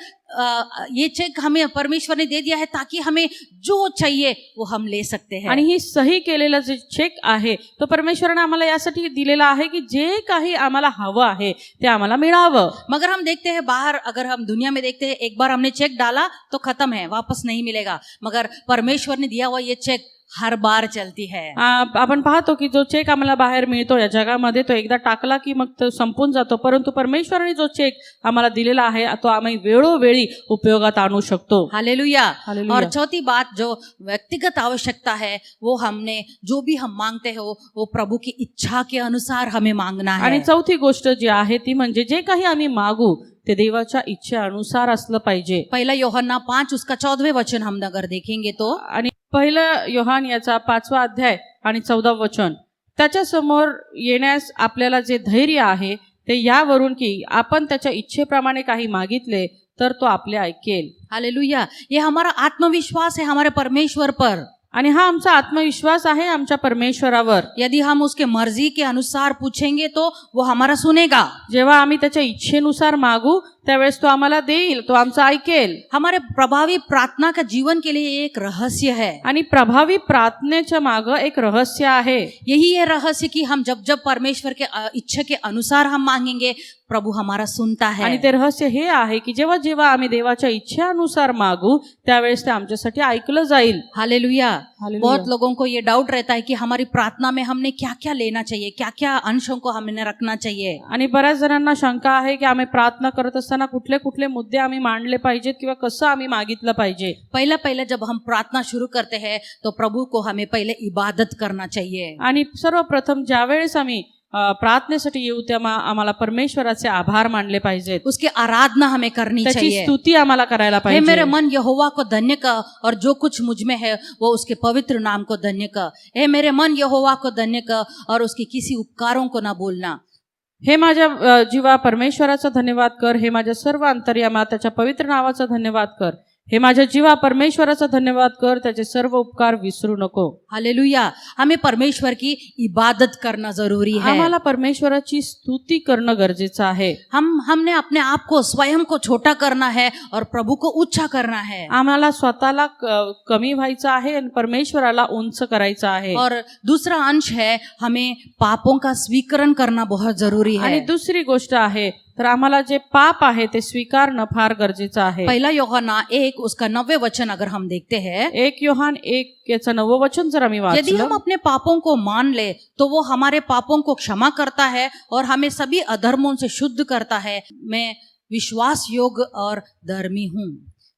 ये चेक हमें परमेश्वर ने दे दिया है ताकि हमें जो चाहिए वो हम ले सकते हैं। आणि ही सही केलेला जे चेक आहे तो परमेश्वराने आम्हाला यासाठी दिलेला आहे की जे काही आम्हाला हवं आहे ते आम्हाला मिळावं. मगर हम देखते हैं बाहर, अगर हम दुनिया में देखते हैं, एक बार हमने चेक डाला तो खत्म है, वापस नहीं मिलेगा। मगर परमेश्वर ने दिया हुआ ये चेक हर बार चलती है। आपण पाहतो की जो चेक आम्हाला बाहेर मिळतो या जगामध्ये तो एकदा टाकला की मग तो संपून जातो, परंतु परमेश्वराने जो चेक आम्हाला दिलेला आहे तो आम्ही वेळोवेळी उपयोगात आणू शकतो. हालेलुया। हालेलुया. और चौथी बात जो व्यक्तिगत आवश्यकता है वो हमने जो भी हम मांगते हैं वो प्रभु की इच्छा के अनुसार हमें मांगना है। आणि चौथी गोष्ट जी आहे ती म्हणजे जे काही आम्ही मागू ते देवाच्या इच्छेनुसार असलं पाहिजे. पहला यूहन्ना 5 उसका 14वें वचन हम अगर देखेंगे तो, आणि पहिलं योहान याचा 5वा अध्याय आणि 14व वचन, त्याच्या समोर येण्यास आपल्याला जे धैर्य आहे ते यावरून की आपण त्याच्या इच्छेप्रमाणे काही मागितले तर तो आपले ऐकेल. हालेलुया। ये हमारा आत्मविश्वास है हमारे परमेश्वर पर। आणि हा आमचा आत्मविश्वास आहे आमच्या परमेश्वरावर. यदि हम उसके मर्जी के अनुसार पूछेंगे तो वो हमारा सुनेगा। जेव्हा आम्ही त्याच्या इच्छेनुसार मागू त्यावेळेस तो आम्हाला देईल, तो आमचा ऐकेल. हमारे प्रभावी प्रार्थना का जीवन के लिए एक रहस्य है। आणि प्रभावी प्रार्थनेच्या माग एक रहस्य आहे. यही है रहस्य कि हम जब जब परमेश्वर के इच्छा के अनुसार हम मांगेंगे प्रभु हमारा सुनता है। आणि ते रहस्य हे आहे की जेव्हा जेव्हा आम्ही देवाच्या इच्छेनुसार मागू त्यावेळेस ते आमच्यासाठी ऐकलं जाईल. हालेलुया। हालेलुया. बहुत लोगों को ये डाउट रहता है कि हमारी प्रार्थना में हमने क्या क्या लेना चाहिए, क्या क्या अंशों को हमने रखना चाहिए। आणि बऱ्याच जणांना शंका आहे की आम्ही प्रार्थना करत असताना कुठले कुठले मुद्दे आम्ही मांडले पाहिजेत किंवा कसं आम्ही मागितलं पाहिजे. पहले जब हम प्रार्थना शुरू करते हैं तो प्रभु को हमें पहले इबादत करना चाहिए। आणि सर्वप्रथम ज्यावेळेस आम्ही प्रार्थनेसाठी येऊ तेव्हा आम्हाला परमेश्वराचे आभार मानले पाहिजेत. उसकी आराधना हमें करनी त्याची चाहिए। स्तुती आम्हाला करायला हे मेरे पाहिजे. मन यहोवा को धन्य कर और जो कुछ मुझ में है वो उसके पवित्र नाम को धन्य कर। हे मेरे मन यहोवा को धन्य कर और उसके किसी उपकारों को ना भूलना। हे माझ्या जीवा परमेश्वराचा धन्यवाद कर. हे माझ्या सर्व अंतर्यामा त्याच्या पवित्र नावाचा धन्यवाद कर. हे माझ्या जीवा परमेश्वराचा धन्यवाद कर. त्याचे सर्व उपकार विसरू नको. हालेलुया। हमें परमेश्वर की इबादत करना जरूरी है। आम्हाला परमेश्वराची स्तुती करणं गरजेचं आहे. हमने अपने आप को स्वयं को छोटा करना है और प्रभु को ऊंचा करना है। आम्हाला स्वतःला कमी व्हायचं आहे आणि परमेश्वराला उंच करायचं आहे. और दूसरा अंश है हमें पापों का स्वीकरण करना बहुत जरूरी आणि है। दुसरी गोष्ट आहे तर आम्हाला जे पाप आहे ते स्वीकारणं फार गरजेचं आहे. पहला यूहन्ना 1 उसका 90 वचन अगर हम देखते हैं, 1 योहान 1 याचं 9 वचन जर आम्ही यदि हम वाचलं, अपने पापों को मान ले तो वो हमारे पापों को क्षमा करता है और हमें सभी अधर्मों से शुद्ध करता है। मैं विश्वास योग्य और धर्मी हूँ।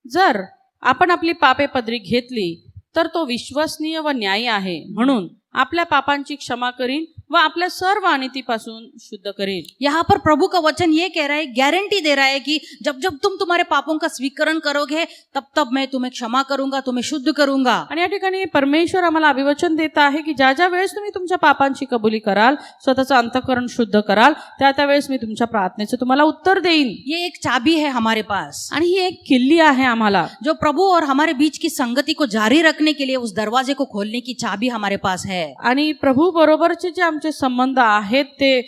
जर आपण आपली पापे पदरी घेतली तर तो विश्वसनीय व न्यायी आहे, म्हणून आपल्या पापांची क्षमा करीन व आपल्या सर्व अनितीपासून शुद्ध करेल. यहाँ पर प्रभु का वचन ये कह रहा है, गारंटी दे रहा है कि जब जब तुम तुम्हारे पापों का स्वीकरण करोगे तब तब मैं तुम्हें क्षमा करूंगा, तुम्हें शुद्ध करूंगा। आणि या ठिकाणी परमेश्वर आम्हाला अभिवचन देत आहे की ज्या ज्या वेळेस तुम्ही तुमच्या पापांची कबुली कराल, स्वतःचं अंतःकरण शुद्ध कराल, त्या त्या वेळेस मी तुमच्या प्रार्थनेचं तुम्हाला उत्तर देईन. ये एक चाबी है हमारे पास, आणि ही एक किल्ली आहे आम्हाला, जो प्रभु और हमारे बीच की संगति को जारी रखने के लिए उस दरवाजे को खोलने की चाबी हमारे पास है। आणि प्रभू बरोबरचे जे आमचे संबंध आहेत ते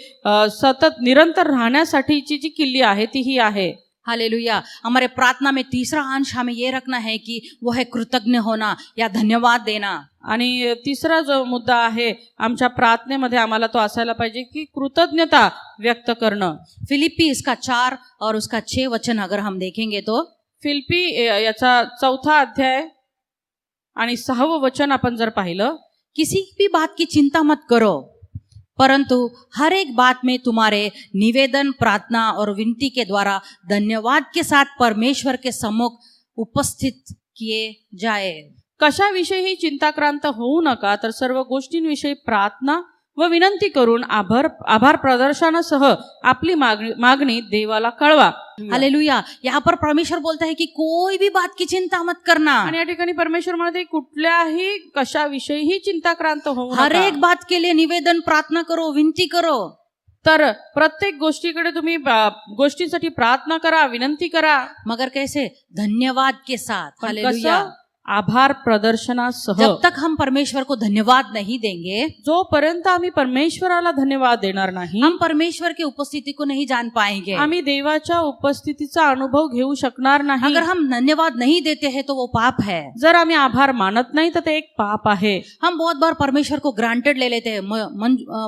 सतत निरंतर राहण्यासाठीची जी किल्ली आहे ती ही आहे. हालेलुया। हमारे प्रार्थना में तीसरा अंश हमें ये रखना है कि वो है कृतज्ञ होना या धन्यवाद देना। आणि तिसरा जो मुद्दा आहे आमच्या प्रार्थनेमध्ये आम्हाला तो असायला पाहिजे की कृतज्ञता व्यक्त करणं. फिलिप्पी इसका 4 और उसका 6 वचन अगर हम देखेंगे तो फिलिप्पी याचा 4 अध्याय आणि 6 वचन आपण जर पाहिलं, किसी भी बात की चिंता मत करो, परंतु हर एक बात में तुम्हारे निवेदन, प्रार्थना और विनती के द्वारा धन्यवाद के साथ परमेश्वर के सम्मुख उपस्थित किए जाए। कशाविषयीही चिंताक्रांत होऊ नका, तर सर्व गोष्टींविषयी प्रार्थना व विनंती करून आभार प्रदर्शनासह आपली मागणी देवाला कळवा. हालेलुया। यहाँ पर परमेश्वर बोलता है कि कोई भी बात की चिंता मत करना। आणि या ठिकाणी परमेश्वर म्हणते कुठल्याही कशाविषयीही चिंताक्रांत होऊ हर नका. एक बात के लिए निवेदन, प्रार्थना करो, विनती करो। तर प्रत्येक गोष्टीकडे तुम्ही गोष्टींसाठी प्रार्थना करा, विनंती करा, मगर कैसे? धन्यवाद के साथ। पण हालेलुया। कसं? आभार प्रदर्शनासह. जब तक हम परमेश्वर को धन्यवाद नहीं देंगे, जोपर्यंत आम्ही परमेश्वराला धन्यवाद देणार नाही, हम परमेश्वर की उपस्थिति को नहीं जान पाएंगे। आम्ही देवाच्या उपस्थितीचा अनुभव घेऊ शकणार नाही. अगर हम धन्यवाद नहीं देते हैं तो वो पाप है। जर आम्ही आभार मानत नाही तर ते एक पाप आहे. हम बहुत बार परमेश्वर को ग्रांटेड ले लेते हैं,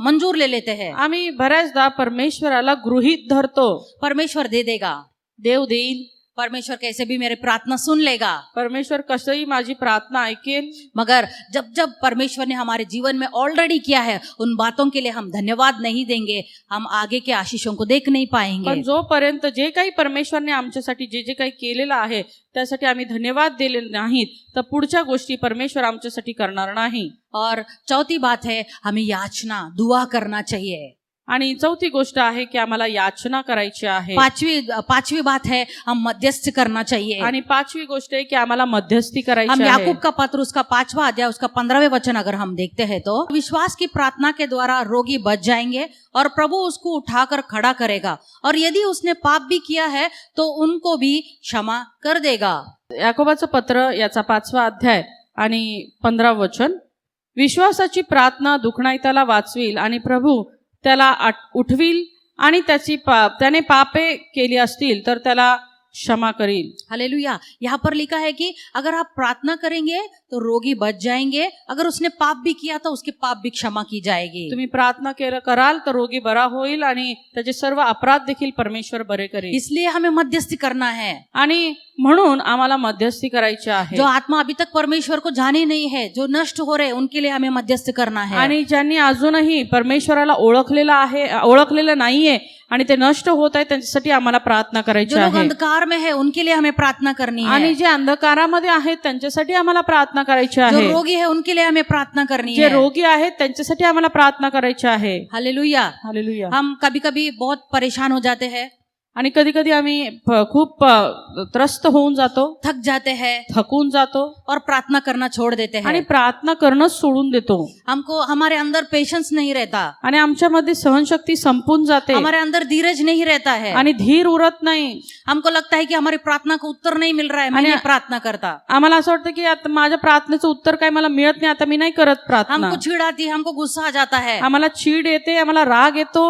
मंजूर ले लेते हैं। आम्ही बऱ्याचदा परमेश्वराला गृहीत धरतो. परमेश्वर दे देगा, देव देईल, परमेश्वर कैसे भी मेरी प्रार्थना सुन लेगा। परमेश्वर कसंही माझी प्रार्थना ऐकेल. मगर जब जब परमेश्वर ने हमारे जीवन में ऑलरेडी किया है, उन बातों के लिए हम धन्यवाद नहीं देंगे, हम आगे के आशीषों को देख नहीं पाएंगे। पण जोपर्यंत जे काही परमेश्वरने आमच्यासाठी जे जे काही केलेलं आहे त्यासाठी आम्ही धन्यवाद दिले नाहीत तर पुढच्या गोष्टी परमेश्वर आमच्यासाठी करणार नाही. और चौथी बात है, हमें याचना, दुआ करना चाहिए। आणि चौथी गोष्ट आहे की आम्हाला याचना करायची आहे. पांचवी बात है, हम मध्यस्थ करना चाहिए। आणि 5वी गोष्ट आहे की आम्हाला मध्यस्थी हम करायची आहे. याकूब का पत्र उसका 5वां अध्याय उसका 15वें वचन अगर हम देखते हैं तो विश्वास की प्रार्थना के द्वारा रोगी बच जाएंगे और प्रभु उसको उठाकर खड़ा करेगा, और यदि उसने पाप भी किया है तो उनको भी क्षमा कर देगा। याकोबाचं पत्र याचा 5वा अध्याय आणि 15 वचन, विश्वासाची प्रार्थना दुखणाईताला वाचविल आणि प्रभू त्याला उठविल आणि त्याने पापे केली असतील तर त्याला क्षमा करील. हालेलुया। यहाँ पर लिखा है कि अगर आप प्रार्थना करेंगे तो रोगी बच जाएंगे, अगर उसने पाप भी किया तो उसके पाप भी क्षमा की जाएगी। तुम्ही प्रार्थना कराल तर रोगी बरा होईल आणि त्याचे सर्व अपराध देखील परमेश्वर बरे करेल. इसलिए हमें मध्यस्थी करना है। आणि म्हणून आम्हाला मध्यस्थी करायची आहे. जो आत्मा अभी तक परमेश्वर को जाने नहीं है, जो नष्ट हो रहे हैं, उनके लिए हमें मध्यस्थ करना है. आणि ज्यांनी अजूनही परमेश्वराला ओळखलेलं नाहीये आणि ते नष्ट होत आहे, त्यांच्यासाठी आम्हाला प्रार्थना करायची जो लोग आहे. अंधकार में है, उनके लिए हमें प्रार्थना करनी आणि है. जे अंधकारामध्ये आहेत त्यांच्यासाठी आम्हाला प्रार्थना करायची जो आहे. रोगी है, उनके लिए हमें प्रार्थना करनी जे है. रोगी आहेत त्यांच्यासाठी आम्हाला प्रार्थना करायची आहे. हालेलुया. हालेलुया. हम कभी कभी बहुत परेशान हो जाते हैं, आणि कधी कधी आम्ही खूप त्रस्त होऊन जातो, थक जाते हैं थकून जातो और प्रार्थना करना छोड़ देते आणि हैं. प्रार्थना करणं सोडून देतो. हमको हमारे अंदर पेशेंस नहीं रहता, आणि आमच्यामध्ये सहनशक्ती संपून जाते हमारे अंदर धीरज नहीं रहता है. आणि धीर उरत नाही. हमको लगता है कि हमारी प्रार्थना को उत्तर नहीं मिल रहा है, मैं आणि- नहीं प्रार्थना करता. आम्हाला असं वाटतं की आता माझ्या प्रार्थनेचं उत्तर काय मला मिळत नाही, आता मी नाही करत प्रार्थना. हमको चिढ़ आती है, हमको गुस्सा आ जाता है. आम्हाला चीड येते, आम्हाला राग येतो.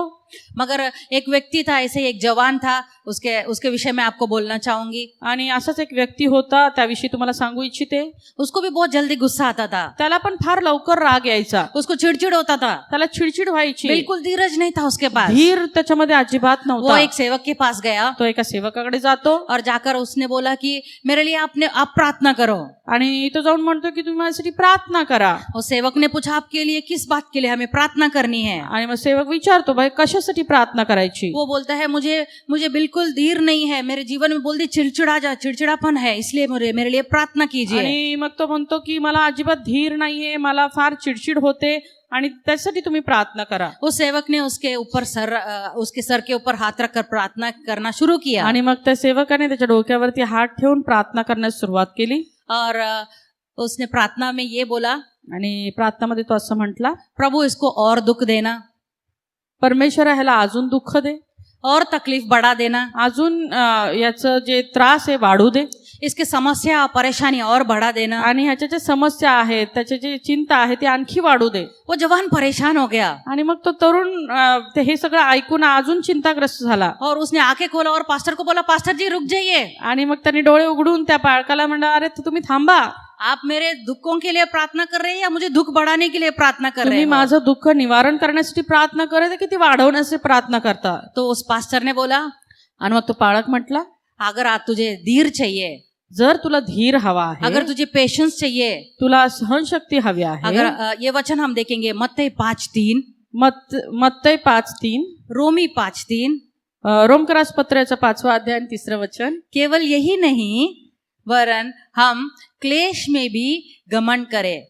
मगर एक व्यक्ति था, ऐसे ही एक जवान था, उसके विषय में आपको बोलना चाहूंगी. आणि असाच एक व्यक्ती होता, त्याविषयी तुम्हाला सांगू इच्छिते. उसको भी बहुत जल्दी गुस्सा आता था, त्याला पण फार लवकर राग यायचा, उसको चिड़चिड़ होता था, त्याला चिडचिड व्हायची. बिल्कुल धीरज नहीं था उसके पास. धीर त्याच्यामध्ये अजिबात वो नव्हता. एक सेवक के पास गया तो एका सेवकाकडे जातो और जाकर उसने बोला कि मेरे लिए आप प्रार्थना करो. आणि तो जाऊन म्हणतो की तुम्ही माझ्यासाठी प्रार्थना करा. वो सेवक ने पूछा, आपके लिए किस बात के लिए हमें प्रार्थना करनी है? आणि मग सेवक विचारतो, भाई कशासाठी प्रार्थना करायची? वो बोलता है, मुझे बिल्कुल धीर नहीं है, मेरे जीवन में बोलती चिड़चिड़ापन है, इसलिए मेरे लिए प्रार्थना कीजिए. आणि मग तो म्हणतो की मला अजिबात धीर नाहीये, मला फार चिडचिड होते आणि त्यासाठी तुम्ही प्रार्थना करा. उस सेवक ने उसके सर के ऊपर हाथ रखकर प्रार्थना करना शुरू किया. आणि मग त्या सेवकाने त्याच्या डोक्यावरती हात ठेवून प्रार्थना करण्यास सुरुवात केली. और उसने प्रार्थना में ये बोला, आणि प्रार्थनामध्ये तो असं म्हटला, प्रभु इसको और दुख देना, परमेश्वर ह्याला अजून दुःख दे, और तकलीफ बढ़ा देना, अजून याचं जे त्रास आहे वाढू दे, इसके समस्या परेशानी और बढ़ा देना. आणि ह्याच्या ज्या समस्या आहेत, त्याची जी चिंता आहे ती आणखी वाढू दे. वो जवान परेशान हो गया आणि मग तो तरुण ते हे सगळं ऐकून अजून चिंताग्रस्त झाला. और उसने आंखें खोला और पास्टर को बोला, पास्टर जी रुक जाइए, आणि मग त्यांनी डोळे उघडून त्या बाळकाला म्हणला, अरे तुम्ही थांबा, आप मेरे दुखों के लिए प्रार्थना कर रहे हैं या मुझे दुख बढ़ाने के लिए प्रार्थना कर रहे तुम्ही हैं? माझं दुःख निवारण करण्यासाठी प्रार्थना करत की ती वाढवण्यासाठी प्रार्थना करता? तो उस पास्टर ने बोला, आणि मग तो पाळक म्हटला, अगर आज तुझे धीर चाहिए, जर तुला धीर हवा आहे, अगर तुझे पेशेंस चाहिए, तुला सहनशक्ती हवी आहे, अगर ये वचन हम देखेंगे मत्ती 5:3, मत्तई 5:3, रोमी 5:3, रोमकरास पत्राचा 5वा अध्याय 3रं वचन, केवल यही नहीं वरन हम क्लेश में भी घमंड करें,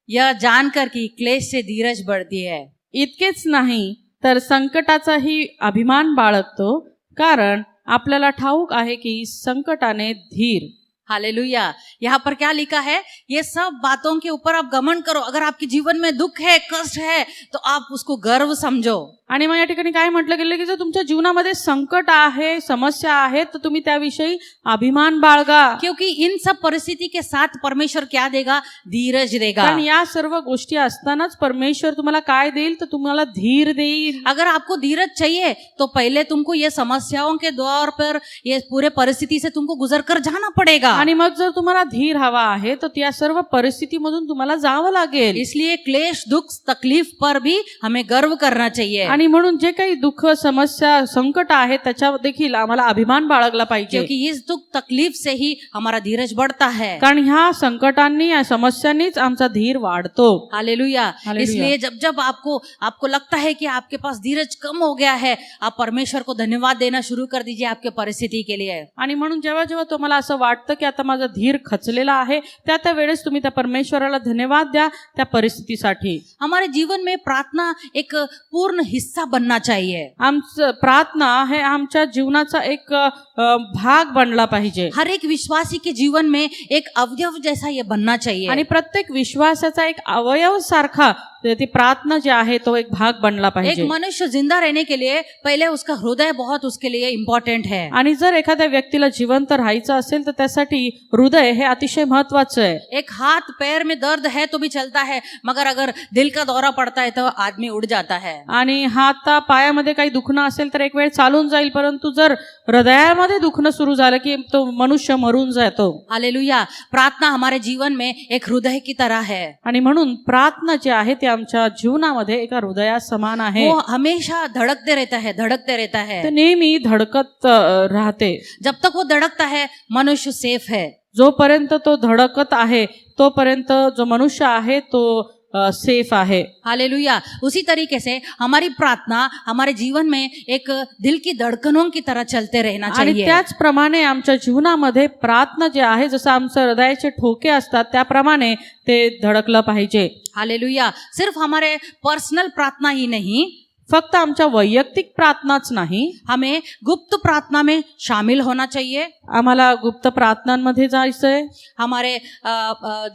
यह जानकर कि क्लेश से धीरज बढ़ती है. इतकेच नाही तर संकटाचाही अभिमान बाळगतो, कारण आपल्याला ठाऊक आहे की संकटाने धीर. हालेलुया. यहाँ पर क्या लिखा है? ये सब बातों के ऊपर आप घमंड करो. अगर आपके जीवन में दुख है, कष्ट है, तो आप उसको गर्व समझो. आणि मग या ठिकाणी काय म्हटलं गेलं की जर तुमच्या जीवनामध्ये संकट आहे, समस्या आहे, तर तुम्ही त्याविषयी अभिमान बाळगा. क्योंकि इन सब परिस्थिति के साथ परमेश्वर क्या देगा? धीरज देगा. कारण या सर्व गोष्टी असतानाच परमेश्वर तुम्हाला काय देईल? तर तुम्हाला धीर देईल. अगर आपको धीरज चाहिए तो पहले तुमको ये समस्याओं के दौर पर, ये पूरे परिस्थिति से तुमको गुजर कर जाना पड़ेगा. आणि मग जर तुम्हाला धीर हवा आहे तर त्या सर्व परिस्थितीमधून तुम्हाला जावं लागेल. इसलिए क्लेश, दुख, तकलीफ पर भी हमें गर्व करना चाहिए. आणि म्हणून जे काही दुःख, समस्या, संकट आहे त्याच्यावर देखील आम्हाला अभिमान बाळगला पाहिजे. क्योंकि इस दुख तकलीफ से ही हमारा धीरज बढ़ता है. कारण ह्या संकटांनी, या समस्यांनीच आमचा धीर वाढतो. हालेलुया. हालेलुया. इसलिए जब आपको लगता है कि आपके पास धीरज कम हो गया है, आप परमेश्वर को धन्यवाद देना शुरू कर दीजिए आपके परिस्थिति के लिए. आणि म्हणून जेव्हा जेव्हा तुम्हाला असं वाटतं की आता माझा धीर खचलेला आहे, त्या वेळेस तुम्ही त्या परमेश्वराला धन्यवाद द्या त्या परिस्थितीसाठी. हमारे जीवन में प्रार्थना एक पूर्ण हिस्सा बनना चाहिए. आमचं प्रार्थना हे आमच्या जीवनाचा एक भाग बनला पाहिजे. हर एक विश्वासी के जीवन में एक अवयव जैसा ये बनना चाहिए. आणि प्रत्येक विश्वासाचा एक अवयव सारखा ती प्रार्थना जे आहे तो एक भाग बनला एक पाहिजे. मनुष्य जिंदा रहने के लिए पहले उसका हृदय बहुत उसके लिए इम्पोर्टेंट है. आणि जर एखाद्या व्यक्तीला जिवंत राहायचं असेल तर त्यासाठी हृदय हे अतिशय महत्वाचं आहे. एक हाथ पैर में दर्द है तो भी चलता है, मगर अगर दिल का दौरा पड़ता है तो आदमी उड़ जाता है. आणि हाता पायामध्ये काही दुखणं असेल तर एक वेळ चालून जाईल, परंतु जर हृदयामध्ये दुखणं सुरू झालं की तो मनुष्य मरून जातो. हालेलुया. प्रार्थना हमारे जीवन में एक हृदय की तरह है. आणि म्हणून प्रार्थना जी आहे ती आमच्या जीवनामध्ये एका हृदयासमान आहे. वो हमेशा धड़कते रहता है. ते नेहमी धडकत राहते. जब तक वो धड़कता है मनुष्य सेफ है. जोपर्यंत तो धडकत आहे तोपर्यंत जो मनुष्य आहे तो सेफ आहे. हालेलुया. उसी तरीके से हमारी प्रार्थना हमारे जीवन में एक दिल की धड़कनों की तरह चलते रहना आणि चाहिए. त्याचप्रमाणे आमच्या जीवनामध्ये प्रार्थना जे आहे जसं आमचं हृदयाचे ठोके असतात त्याप्रमाणे ते धडकलं पाहिजे. हालेलुया. सिर्फ हमारे पर्सनल प्रार्थना ही नहीं, फक्त आमच्या वैयक्तिक प्रार्थनाच नाही, हमें गुप्त प्रार्थना में शामिल होना चाहिए. आम्हाला गुप्त प्रार्थनांमध्ये जायचंय. हमारे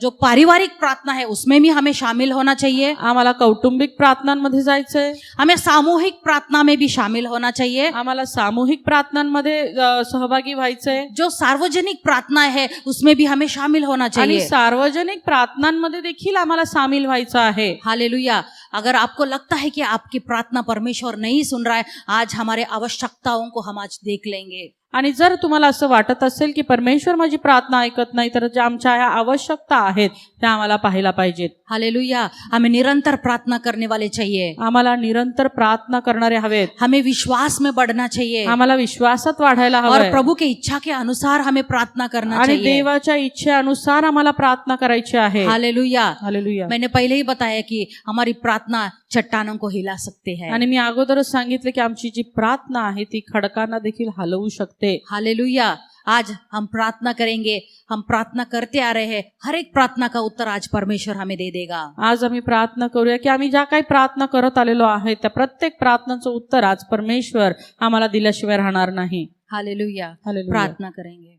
जो पारिवारिक प्रार्थना है उसमें भी हमें शामिल होना चाहिए. आम्हाला कौटुंबिक प्रार्थनांमध्ये जायचंय. हमें सामूहिक प्रार्थना में भी शामिल होना चाहिए. आम्हाला सामूहिक प्रार्थनांमध्ये सहभागी व्हायचंय. जो सार्वजनिक प्रार्थना है उसमें भी हमें शामिल होना आणि चाहिए. सार्वजनिक प्रार्थनांमध्ये देखील आम्हाला सामील व्हायचं आहे. हालेलुया. अगर आपको लगता है कि आपकी प्रार्थना परमेश्वर नहीं सुन रहा है, आज हमारे आवश्यकताओं को हम आज देख लेंगे. आणि जर तुम्हाला असं वाटत असेल की परमेश्वर माझी प्रार्थना ऐकत नाही तर ज्या आमच्या ह्या आवश्यकता आहेत त्या आम्हाला पाहायला पाहिजेत. हालेलुया. हमें निरंतर प्रार्थना करने वाले चाहिए. आम्हाला निरंतर प्रार्थना करणारे हवेत. हमें विश्वास में बढ़ना चाहिए आम्हाला विश्वासात वाढायला और हवंय. प्रभु के इच्छा के अनुसार हमें प्रार्थना करना आणि चाहिए. देवाच्या इच्छेनुसार आम्हाला प्रार्थना करायची आहे. हालेलुया. हालेलुया. मैंने पहले ही बताया कि हमारी प्रार्थना चट्टानों को हिला सकते हैं. आणि मी अगोदरच सांगितलं की आमची जी प्रार्थना आहे ती खडकांना देखील हलवू शकते. हालेलुया. आज हम प्रार्थना करेंगे. हम प्रार्थना करते आ रहे हैं. हर एक प्रार्थना का उत्तर आज परमेश्वर हमें दे देगा. आज आम्ही प्रार्थना करूया की आम्ही ज्या काही प्रार्थना करत आलेलो आहे त्या प्रत्येक प्रार्थनाचं उत्तर आज परमेश्वर आम्हाला दिल्याशिवाय राहणार नाही. हालेलुया. हालेलुया. प्रार्थना करेंगे.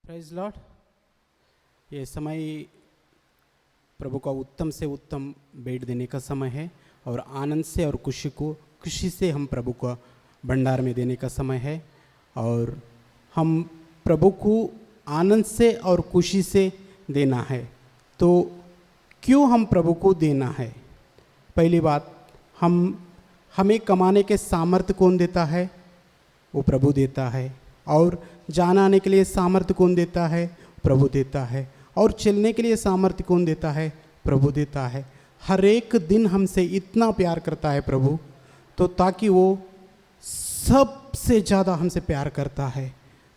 Praise Lord. ये समय प्रभु का उत्तम से उत्तम भेंट देने का समय है और आनंद से और खुशी से हम प्रभु का भंडार में देने का समय है. और हम प्रभु को आनंद से और खुशी से देना है. तो क्यों हम प्रभु को देना है? पहली बात, हमें कमाने के सामर्थ्य कौन देता है? वो प्रभु देता है. और जाना आने के लिए सामर्थ्य कौन देता है? प्रभु देता है. और चलने के लिए सामर्थ्य कौन देता है? प्रभु देता है. हर एक दिन हमसे इतना प्यार करता है प्रभु, तो ताकि वो सबसे ज़्यादा हमसे प्यार करता है.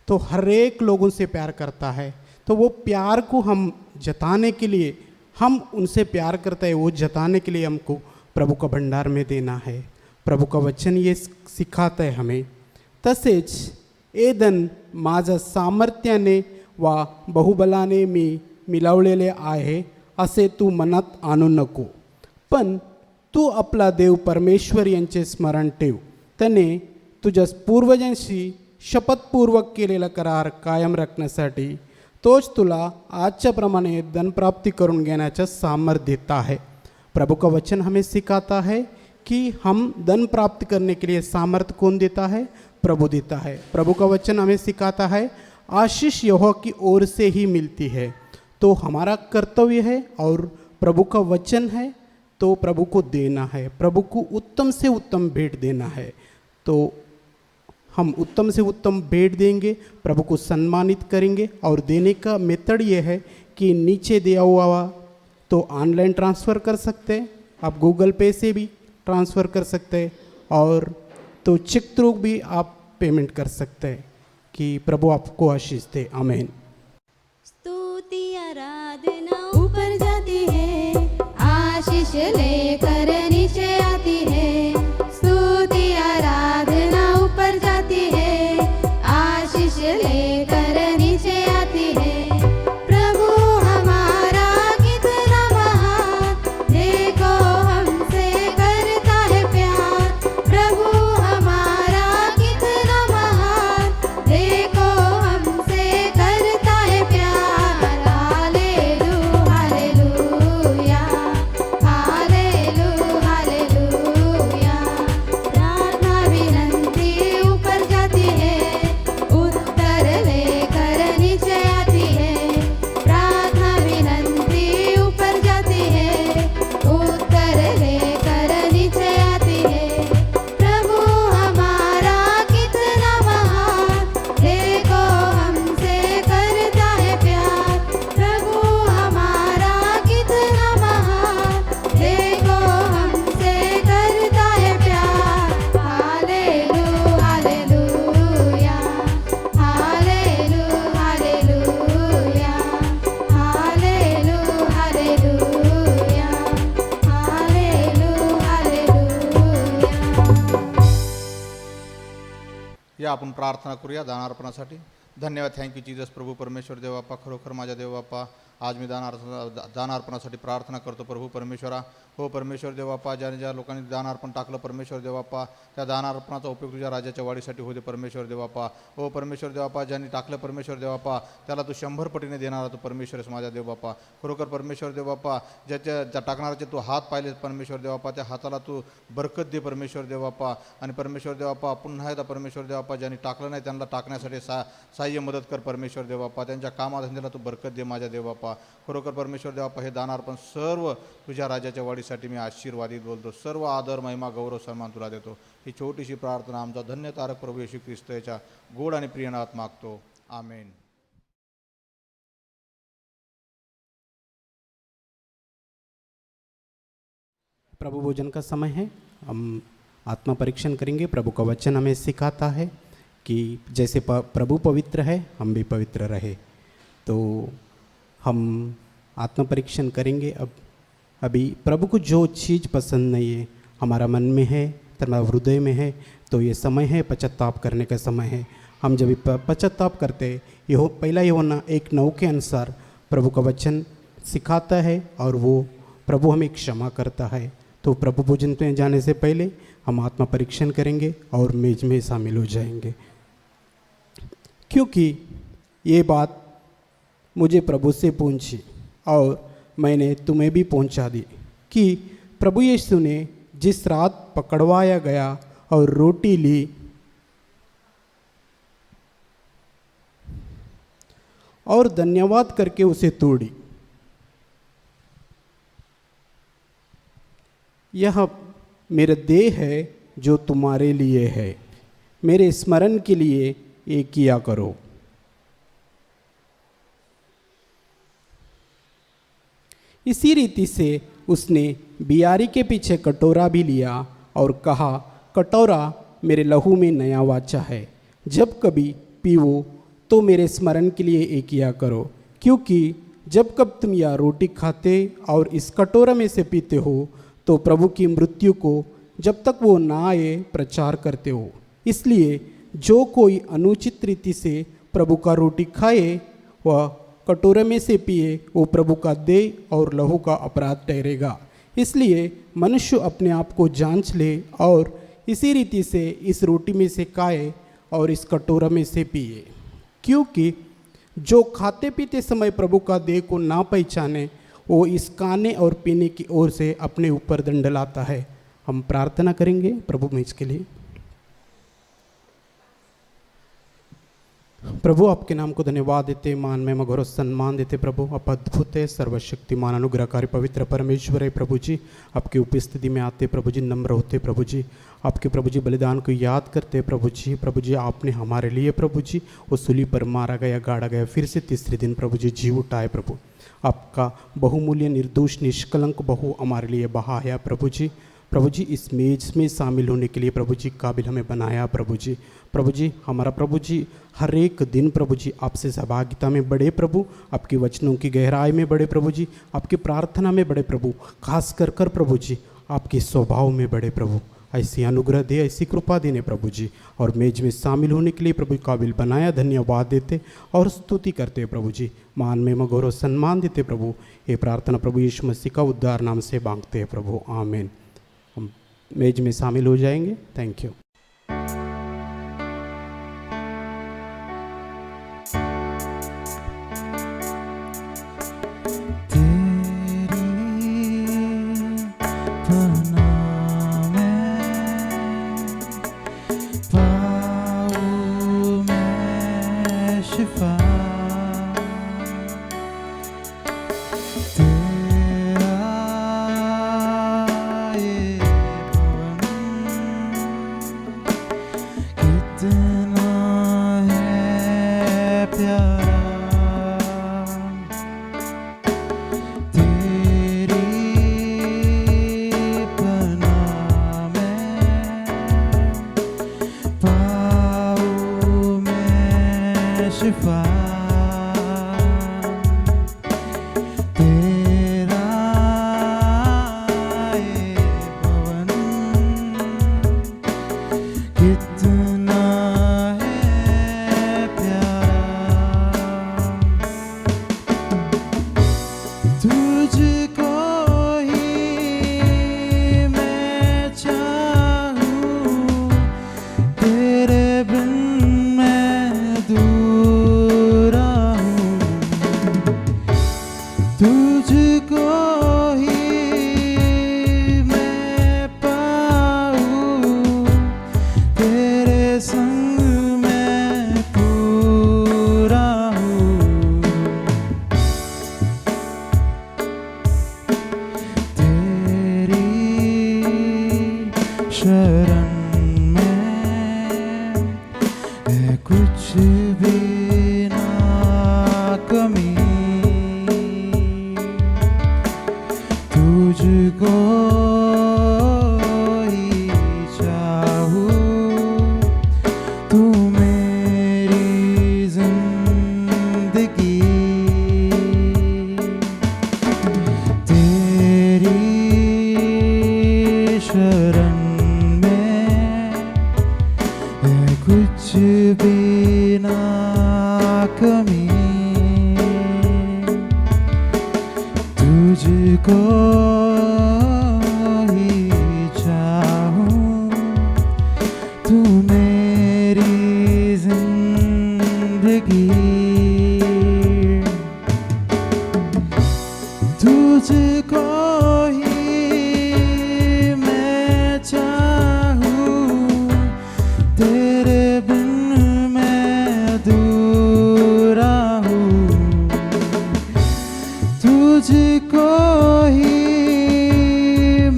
तो हर एक लोगों से प्यार करता है. तो वो प्यार को हम जताने के लिए, हम उनसे प्यार करते हैं, वो जताने के लिए हमको प्रभु का भंडार में देना है. प्रभु का वचन ये सिखाता है हमें. तसेच एदन माझं सामर्थ्याने वा बहुबलाने मी मिळवलेले आहे असे तू मनात आणू नको, पण तू आपला देव परमेश्वर यांचे स्मरण ठेव. त्याने तुझ्या पूर्वजांशी शपथपूर्वक केलेला करार कायम राखण्यासाठी तोच तुला आजच्याप्रमाणे धनप्राप्ती करून घेण्याचं सामर्थ्य देता है. प्रभु का वचन हमें सिखाता है कि हम धन प्राप्त करने के लिए सामर्थ्य कौन देता है? प्रभु देता है. प्रभु का वचन हमें सिखाता है आशीष यहोवा की ओर से ही मिलती है. तो हमारा कर्तव्य है और प्रभु का वचन है तो प्रभु को देना है. प्रभु को उत्तम से उत्तम भेंट देना है. तो हम उत्तम से उत्तम भेंट देंगे, प्रभु को सम्मानित करेंगे. और देने का मेथड ये है कि नीचे दिया हुआ तो ऑनलाइन ट्रांसफ़र कर सकते हैं, आप गूगल पे से भी ट्रांसफ़र कर सकते हैं, और तो चेक थ्रू भी आप पेमेंट कर सकते हैं. कि प्रभु आपको आशीष दे. आमीन. स्तुति आराधना ऊपर जाती है, आशीष लेकर नीचे आती है. स्तुति आराधना ऊपर जाती है, आशीष लेकर नीचे आती है. प्रभु हमारा कितना महान, देखो हमसे करता है प्यार. प्रभु हमारा कितना महान, देखो हमसे करता है प्यार. Hallelujah, hallelujah, hallelujah. आपण प्रार्थना करूया दानार्पणासाठी. धन्यवाद. Thank you Jesus. प्रभू परमेश्वर देव बाप्पा, खरोखर माझ्या देव बाप्पा, आज मी दानार्पणासाठी प्रार्थना करतो प्रभू परमेश्वरा. हो परमेश्वर देव बाप्पा, ज्या लोकांनी दानार्पण टाकलं परमेश्वर देव बाप्पा, त्या दानार्पणाचा उपयोग तुझ्या राज्याच्या वाढीसाठी होते परमेश्वर देव बाप्पा. हो परमेश्वर देव बाप्पा, ज्यांनी टाकलं परमेश्वर देव बाप्पा, त्याला तू 100 पटीने देणारा तू परमेश्वरच माझ्या देव बाप्पा. खरोखर परमेश्वर देव बाप्पा, ज्या टाकणाराचे तू हात पाहिले परमेश्वर देव बाप्पा, त्या हाताला तू बरकत दे परमेश्वर देव बाप्पा. आणि परमेश्वर देव बाप्पा, पुन्हा एकदा परमेश्वर देव बाप्पा, ज्यांनी टाकलं नाही त्यांना टाकण्यासाठी सहाय्य मदत कर परमेश्वर देव बाप्पा. त्यांच्या कामाधंद्याला तू बरकत दे माझ्या देव बाप्पा. खरोखर परमेश्वर देव बाप्पा, हे दानार्पण सर्व तुझ्या राज्याच्या वाढीसाठी मी आशीर्वादित बोलतो. सर्व आदर महिमा गौरव सन्मान तुला देतो. ही छोटीशी प्रार्थना आमचा धन्य तारक प्रभू येशू ख्रिस्त याच्या गोड आणि प्रिय नामात मागतो. आमेन. प्रभु भोजन का समय है. हम आत्मा परीक्षण करेंगे. प्रभु का वचन हमें सिखाता है कि जैसे प्रभु पवित्र है हम भी पवित्र रहे. तो हम आत्मा परीक्षण करेंगे. अभी प्रभु को जो चीज़ पसंद नहीं है हमारा मन में है, हमारा हृदय में है, तो ये समय है पश्चाताप करने का समय है. हम जब पश्चाताप करते हैं, पहला यूहन्ना 1:9 के अनुसार प्रभु का वचन सिखाता है और वो प्रभु हमें क्षमा करता है. तो प्रभु भोजन में जाने से पहले हम आत्मा परीक्षण करेंगे और मेज में शामिल हो जाएंगे. क्योंकि ये बात मुझे प्रभु से पहुंची और मैंने तुम्हें भी पहुंचा दी कि प्रभु यीशु ने जिस रात पकड़वाया गया और रोटी ली और धन्यवाद करके उसे तोड़ी. यह मेरा देह है जो तुम्हारे लिए है. मेरे स्मरण के लिए ये किया करो. इसी रीति से उसने बियारी के पीछे कटोरा भी लिया और कहा, कटोरा मेरे लहू में नया वाचा है. जब कभी पीवो तो मेरे स्मरण के लिए ये किया करो. क्योंकि जब कब तुम यह रोटी खाते और इस कटोरा में से पीते हो तो प्रभु की मृत्यु को जब तक वो ना आए प्रचार करते हो. इसलिए जो कोई अनुचित रीति से प्रभु का रोटी खाए वह कटोरे में से पिए, वो प्रभु का देह और लहू का अपराध ठहरेगा. इसलिए मनुष्य अपने आप को जांच ले और इसी रीति से इस रोटी में से खाए और इस कटोरा में से पिए. क्योंकि जो खाते पीते समय प्रभु का देह को ना पहचाने वो इस खाने और पीने की ओर से अपने ऊपर दंड लाता है. हम प्रार्थना करेंगे प्रभु में इसके लिए. प्रभु आपके नाम को धन्यवाद देते, मान में मगौरव सम्मान देते. प्रभु आप अद्भुत है, सर्वशक्तिमान अनुग्रहकारी पवित्र परमेश्वर है. प्रभु जी आपकी उपस्थिति में आते प्रभु जी नम्र होते. प्रभु जी आपके प्रभु जी बलिदान को याद करते. प्रभु जी आपने हमारे लिए प्रभु जी वो सूली पर मारा गया, गाड़ा गया, फिर से तीसरे दिन प्रभु जी जी उठाए. प्रभु आपका बहुमूल्य निर्दोष निष्कलंक बहु हमारे लिए बहाया. प्रभु जी इस मेज में शामिल होने के लिए प्रभु जी काबिल हमें बनाया. प्रभु जी हमारा प्रभु जी हर एक दिन प्रभु जी आपसे सहभागिता में बढ़े. प्रभु आपके वचनों की गहराई में बढ़े. प्रभु जी आपकी प्रार्थना में बढ़े. प्रभु खास कर प्रभु जी आपके स्वभाव में बढ़े. प्रभु ऐसी अनुग्रह दे, ऐसी कृपा देने प्रभु जी. और मेज में शामिल होने के लिए प्रभु काबिल बनाया. धन्यवाद देते और स्तुति करते प्रभु जी. मान में गौरव सम्मान देते प्रभु. ये प्रार्थना प्रभु यीशु मसीह का उद्धार नाम से मांगते हैं प्रभु. आमीन. हम मेज में शामिल हो जाएंगे. Thank you. जिंदगी तेरी शरण में है कुछ भी ना कमी तुझको ही चाहूं तू मेरी जिंदगी तुझको ही मैं चाहूं तेरे बिन मैं अधूरा हूँ तुझको ही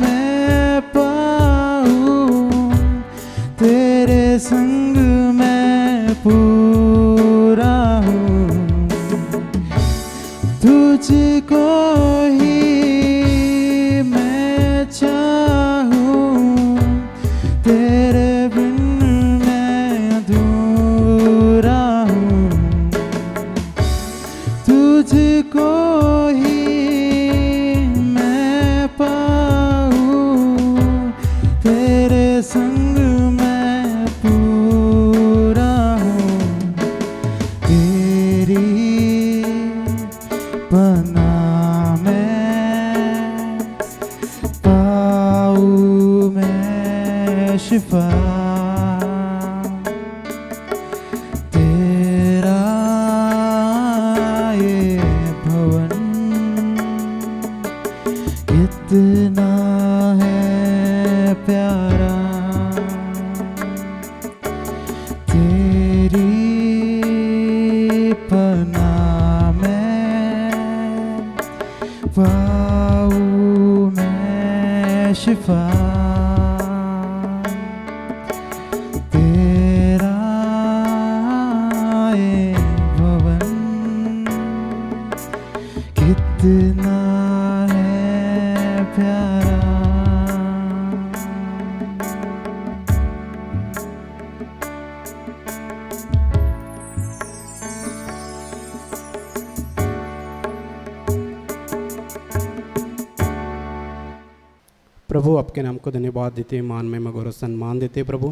मैं पाऊं तेरे संग मैं पूरा हूँ तुझको ही मैं चाहूं तेरे बिन मैं अधूरा हूँ तुझको ही मैं पाऊं तेरे संग मैं पूरा हूँ तेरी पनाह में पाऊं मैं शिफा तेरा ये भवन कितना है प्यारा तेरी पनाह में पाऊं मैं शिफा तेरा ये भवन कितना है प्यारा प्रभु आपके नाम को धन्यवाद देते हैं, मान में मगौर सम्मान देते हैं प्रभु।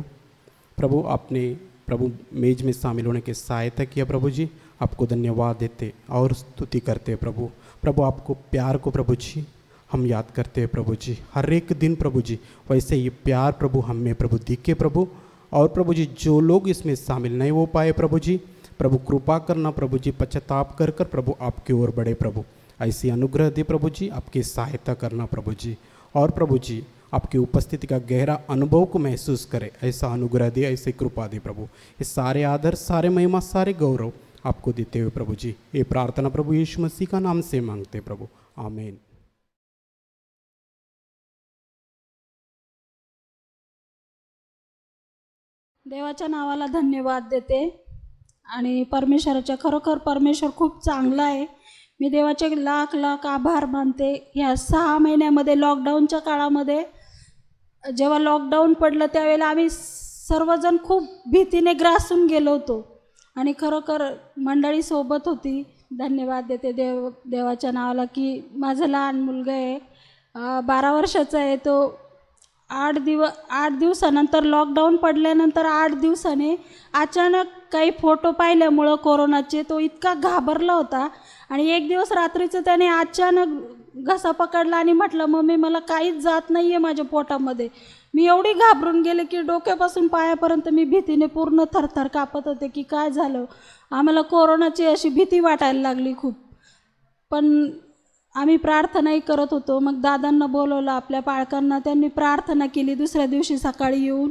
प्रभु आपने प्रभु मेज में शामिल होने की सहायता किया प्रभु जी, आपको धन्यवाद देते और स्तुति करते हैं प्रभु। प्रभु आपको प्यार को प्रभु जी हम याद करते हैं प्रभु जी, हर एक दिन प्रभु जी वैसे ये प्यार प्रभु हमें प्रभु दिखे प्रभु। और प्रभु जी जो लोग इसमें शामिल नहीं हो पाए प्रभु जी, प्रभु कृपा करना प्रभु जी, पश्चाताप कर कर प्रभु आपकी ओर बढ़े प्रभु, ऐसी अनुग्रह दे प्रभु जी, आपकी सहायता करना प्रभु जी। और प्रभु जी आपकी उपस्थिति का गहरा अनुभव को महसूस करे, ऐसा अनुग्रह दे, ऐसी कृपा दे प्रभु। ये सारे आदर, सारे महिमा, सारे गौरव आपको देते हुए प्रभु जी ये प्रार्थना प्रभु यीशु मसीह का नाम से मांगते प्रभु, आमीन। देवाच्या नावाला धन्यवाद देते आणि परमेश्वराच्या खरोखर परमेश्वर खूप चांगला आहे। मी देवाचे लाख लाख आभार मानते। ह्या 6 महिन्यामध्ये लॉकडाऊनच्या काळामध्ये जेव्हा लॉकडाऊन पडलं त्यावेळेला आम्ही सर्वजण खूप भीतीने ग्रासून गेलो होतो आणि खरोखर मंडळी सोबत होती। धन्यवाद देते देवाच्या नावाला की माझा लहान मुलगा आहे 12 वर्षाचा आहे, तो 8 दिवसानंतर लॉकडाऊन पडल्यानंतर 8 दिवसाने अचानक काही फोटो पाहिल्यामुळं कोरोनाचे तो इतका घाबरला होता आणि एक दिवस रात्रीचं त्याने अचानक घसा पकडला आणि म्हटलं मम्मी मला काहीच जात नाही आहे माझ्या पोटामध्ये। मी एवढी घाबरून गेले की डोक्यापासून पायापर्यंत मी भीतीने पूर्ण थरथर कापत होते की काय झालं। आम्हाला कोरोनाची अशी भीती वाटायला लागली खूप, पण आम्ही प्रार्थनाही करत होतो। मग दादांना बोलवलं आपल्या पालकांना, त्यांनी प्रार्थना केली दुसऱ्या दिवशी सकाळी येऊन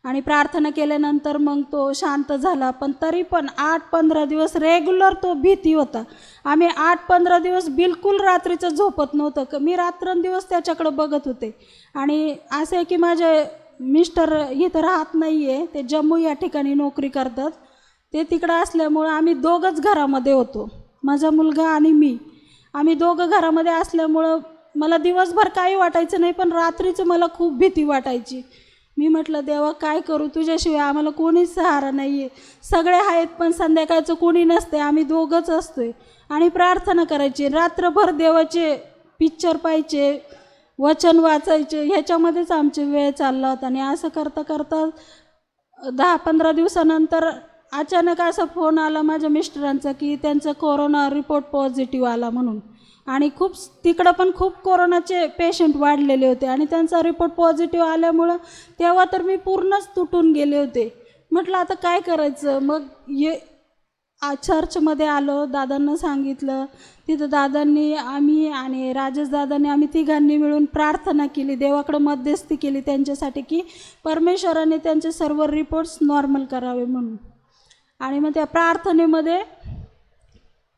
आणि प्रार्थना केल्यानंतर मग तो शांत झाला। पण तरी पण 8-15 दिवस रेग्युलर तो भीती होता। आम्ही 8-15 दिवस बिलकुल रात्रीचं झोपत नव्हतं, मी रात्रंदिवस त्याच्याकडे बघत होते। आणि असं आहे की माझे मिस्टर इथं राहत नाही आहे, ते जम्मू या ठिकाणी नोकरी करतात, ते तिकडं असल्यामुळं आम्ही दोघंच घरामध्ये होतो, माझा मुलगा आणि मी। आम्ही दोघं घरामध्ये असल्यामुळं मला दिवसभर काही वाटायचं नाही, पण रात्रीचं मला खूप भीती वाटायची। मी म्हटलं देवा काय करू, तुझ्याशिवाय आम्हाला कोणीच सहारा नाही आहे. सगळे आहेत पण संध्याकाळचं कोणी नसते, आम्ही दोघंच असतोय. आणि प्रार्थना करायची रात्रभर, देवाचे पिक्चर पाहायचे, वचन वाचायचे, ह्याच्यामध्येच आमचे वेळ चालला होता. आणि असं करता करता 10-15 दिवसानंतर अचानक असा फोन आला माझ्या मिस्टरांचा की त्यांचा कोरोना रिपोर्ट पॉझिटिव्ह आला म्हणून. आणि तिकडं पण खूप कोरोनाचे पेशंट वाढलेले होते आणि त्यांचा रिपोर्ट पॉझिटिव्ह आल्यामुळं तेव्हा तर मी पूर्णच तुटून गेले होते. म्हटलं आता काय करायचं. मग चर्चमध्ये आलो, दादांना सांगितलं. तिथं दादांनी, आम्ही आणि राजेश दादांनी, आम्ही तिघांनी मिळून प्रार्थना केली, देवाकडं मध्यस्थी केली त्यांच्यासाठी की परमेश्वराने त्यांचे सर्व रिपोर्ट्स नॉर्मल करावे म्हणून. आणि मग त्या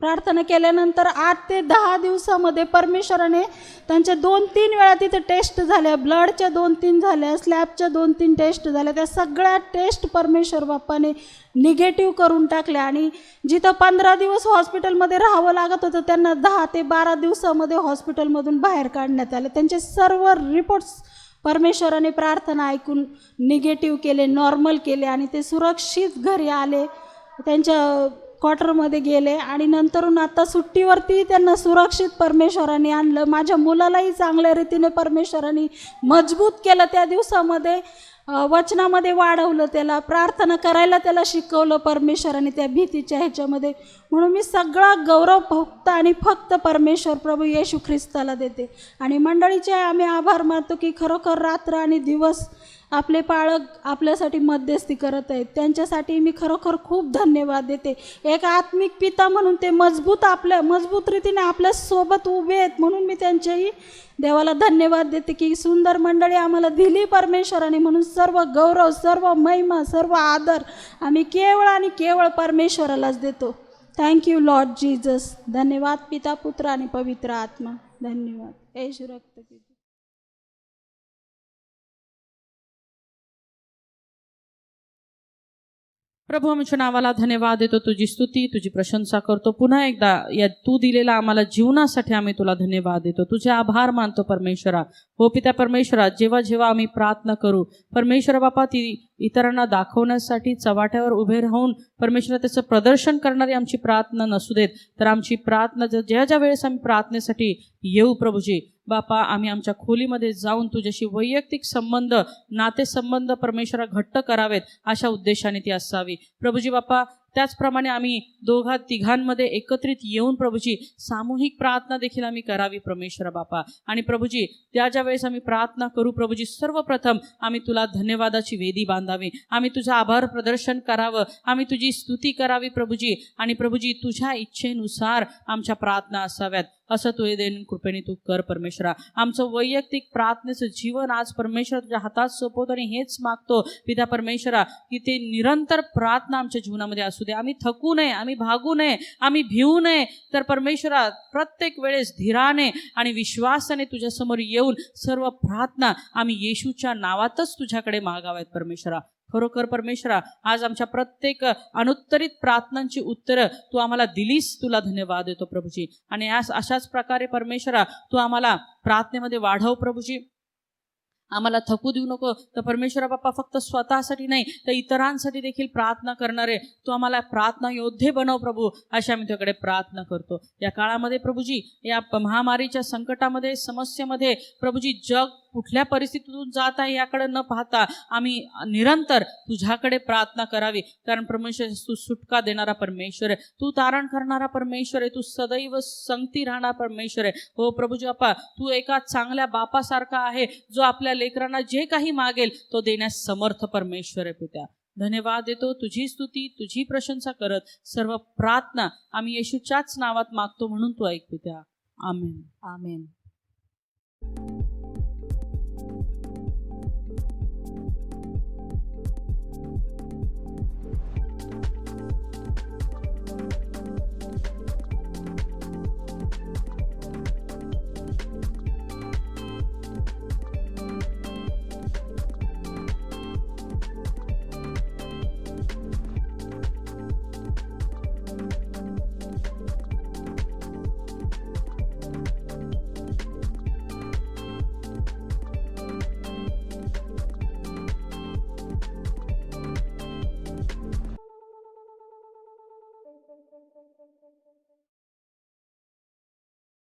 प्रार्थना केल्यानंतर 8 ते 10 दिवसामध्ये परमेश्वराने त्यांच्या 2-3 वेळा तिथे टेस्ट झाल्या, ब्लडच्या 2-3 झाल्या, स्लॅबच्या 2-3 टेस्ट झाल्या. त्या सगळ्या टेस्ट परमेश्वर बाप्पाने निगेटिव्ह करून टाकल्या. आणि जिथं 15 दिवस हॉस्पिटलमध्ये राहावं लागत होतं त्यांना 10 ते 12 दिवसामध्ये हॉस्पिटलमधून बाहेर काढण्यात आले. त्यांचे सर्व रिपोर्ट्स परमेश्वराने प्रार्थना ऐकून निगेटिव्ह केले, नॉर्मल केले आणि ते सुरक्षित घरी आले, त्यांच्या क्वार्टरमध्ये गेले. आणि नंतरून आता सुट्टीवरती त्यांना सुरक्षित परमेश्वराने आणलं. माझ्या मुलालाही चांगल्या रीतीने परमेश्वराने मजबूत केलं. त्या दिवसामध्ये वचनामध्ये वाढवलं, त्याला प्रार्थना करायला त्याला शिकवलं परमेश्वराने त्या भीतीच्या ह्याच्यामध्ये. म्हणून मी सगळा गौरव फक्त आणि फक्त परमेश्वर प्रभू येशू ख्रिस्ताला देते. आणि मंडळीचे आम्ही आभार मानतो की खरोखर रात्र आणि दिवस आपले पाळक आपल्यासाठी मध्यस्थी करत आहेत. त्यांच्यासाठी मी खरोखर खूप धन्यवाद देते. एक आत्मिक पिता म्हणून ते मजबूत रीतीने आपल्यासोबत उभे आहेत, म्हणून मी त्यांच्याही देवाला धन्यवाद देते की सुंदर मंडळी आम्हाला दिली परमेश्वराने. म्हणून सर्व गौरव, सर्व महिमा, सर्व आदर आम्ही केवळ आणि केवळ परमेश्वरालाच देतो. Thank you Lord Jesus. धन्यवाद पिता, पुत्र आणि पवित्र आत्मा. धन्यवाद. येशू रक्त पिता. प्रभू आमच्या नावाला धन्यवाद देतो, तुझी स्तुती, तुझी प्रशंसा करतो. पुन्हा एकदा या तू दिलेला आम्हाला जीवनासाठी आम्ही तुला धन्यवाद देतो, तुझे आभार मानतो परमेश्वरा. हो पिता परमेश्वरा, जेव्हा जेव्हा आम्ही प्रार्थना करू परमेश्वरा बापा, ती इतरांना दाखवण्यासाठी चवाट्यावर उभे राहून परमेश्वरा त्याचं प्रदर्शन करणारी आमची प्रार्थना नसू देत, तर आमची प्रार्थना ज्या वेळेस आम्ही प्रार्थनेसाठी येऊ प्रभूजी बापा, आम्ही आमच्या खोलीमध्ये जाऊन तुझ्याशी वैयक्तिक संबंध, नातेसंबंध परमेश्वरा घट्ट करावेत, अशा उद्देशाने ती असावी प्रभूजी बापा. त्याचप्रमाणे आम्ही 2-3 एकत्रित येऊन प्रभूजी सामूहिक प्रार्थना देखील आम्ही करावी परमेश्वरा बापा. आणि प्रभूजी ज्या वेळेस आम्ही प्रार्थना करू प्रभूजी, सर्वप्रथम आम्ही तुला धन्यवादाची वेदी बांधावी, आम्ही तुझं आभार प्रदर्शन करावं, आम्ही तुझी स्तुती करावी प्रभूजी. आणि प्रभूजी तुझ्या इच्छेनुसार आमच्या प्रार्थना असाव्यात, असं तू देन कृपेने तू कर परमेश्वरा. आमचं वैयक्तिक प्रार्थनेचं जीवन आज परमेश्वर तुझ्या हातात सोपवतो आणि हेच मागतो पिता परमेश्वरा की ते निरंतर प्रार्थना आमच्या जीवनामध्ये असू दे. आम्ही थकू नये, आम्ही भागू नये, आम्ही भिवू नये, तर परमेश्वरा प्रत्येक वेळेस धीराने आणि विश्वासाने तुझ्यासमोर येऊन सर्व प्रार्थना आम्ही येशूच्या नावातच तुझ्याकडे मागाव्यात परमेश्वरा. खरोखर परमेश्वरा, आज आमच्या प्रत्येक अनुत्तरित प्रार्थनांची उत्तरं तू आम्हाला दिलीस, तुला धन्यवाद देतो प्रभूजी. आणि अशाच प्रकारे परमेश्वरा तू आम्हाला प्रार्थनेमध्ये वाढव प्रभूजी, आम्हाला थकू देऊ नको. तर परमेश्वरा बाप्पा, फक्त स्वतःसाठी नाही तर इतरांसाठी देखील प्रार्थना करणारे तू आम्हाला प्रार्थना योद्धे बनव प्रभू, अशा आम्ही तुझ्याकडे प्रार्थना करतो. या काळामध्ये प्रभूजी, या महामारीच्या संकटामध्ये, समस्येमध्ये प्रभूजी, जग कुठल्या परिस्थितीतून जात आहे याकडे न पाहता आम्ही निरंतर तुझ्याकडे प्रार्थना करावी. कारण परमेश्वर तू सुटका देणारा परमेश्वर आहे, तू तारण करणारा परमेश्वर आहे, तू सदैव संगती राहणार परमेश्वर आहे. हो प्रभूजी बाप्पा, तू एका चांगल्या बापासारखा आहे, जो आपल्या लेकरांना जे काही मागेल तो देण्यास समर्थ परमेश्वर आहे पित्या. धन्यवाद देतो, तुझी स्तुती, तुझी प्रशंसा करत सर्व प्रार्थना आम्ही येशूच्याच नावात मागतो, म्हणून तू ऐक पित्या. आमेन. आमेन.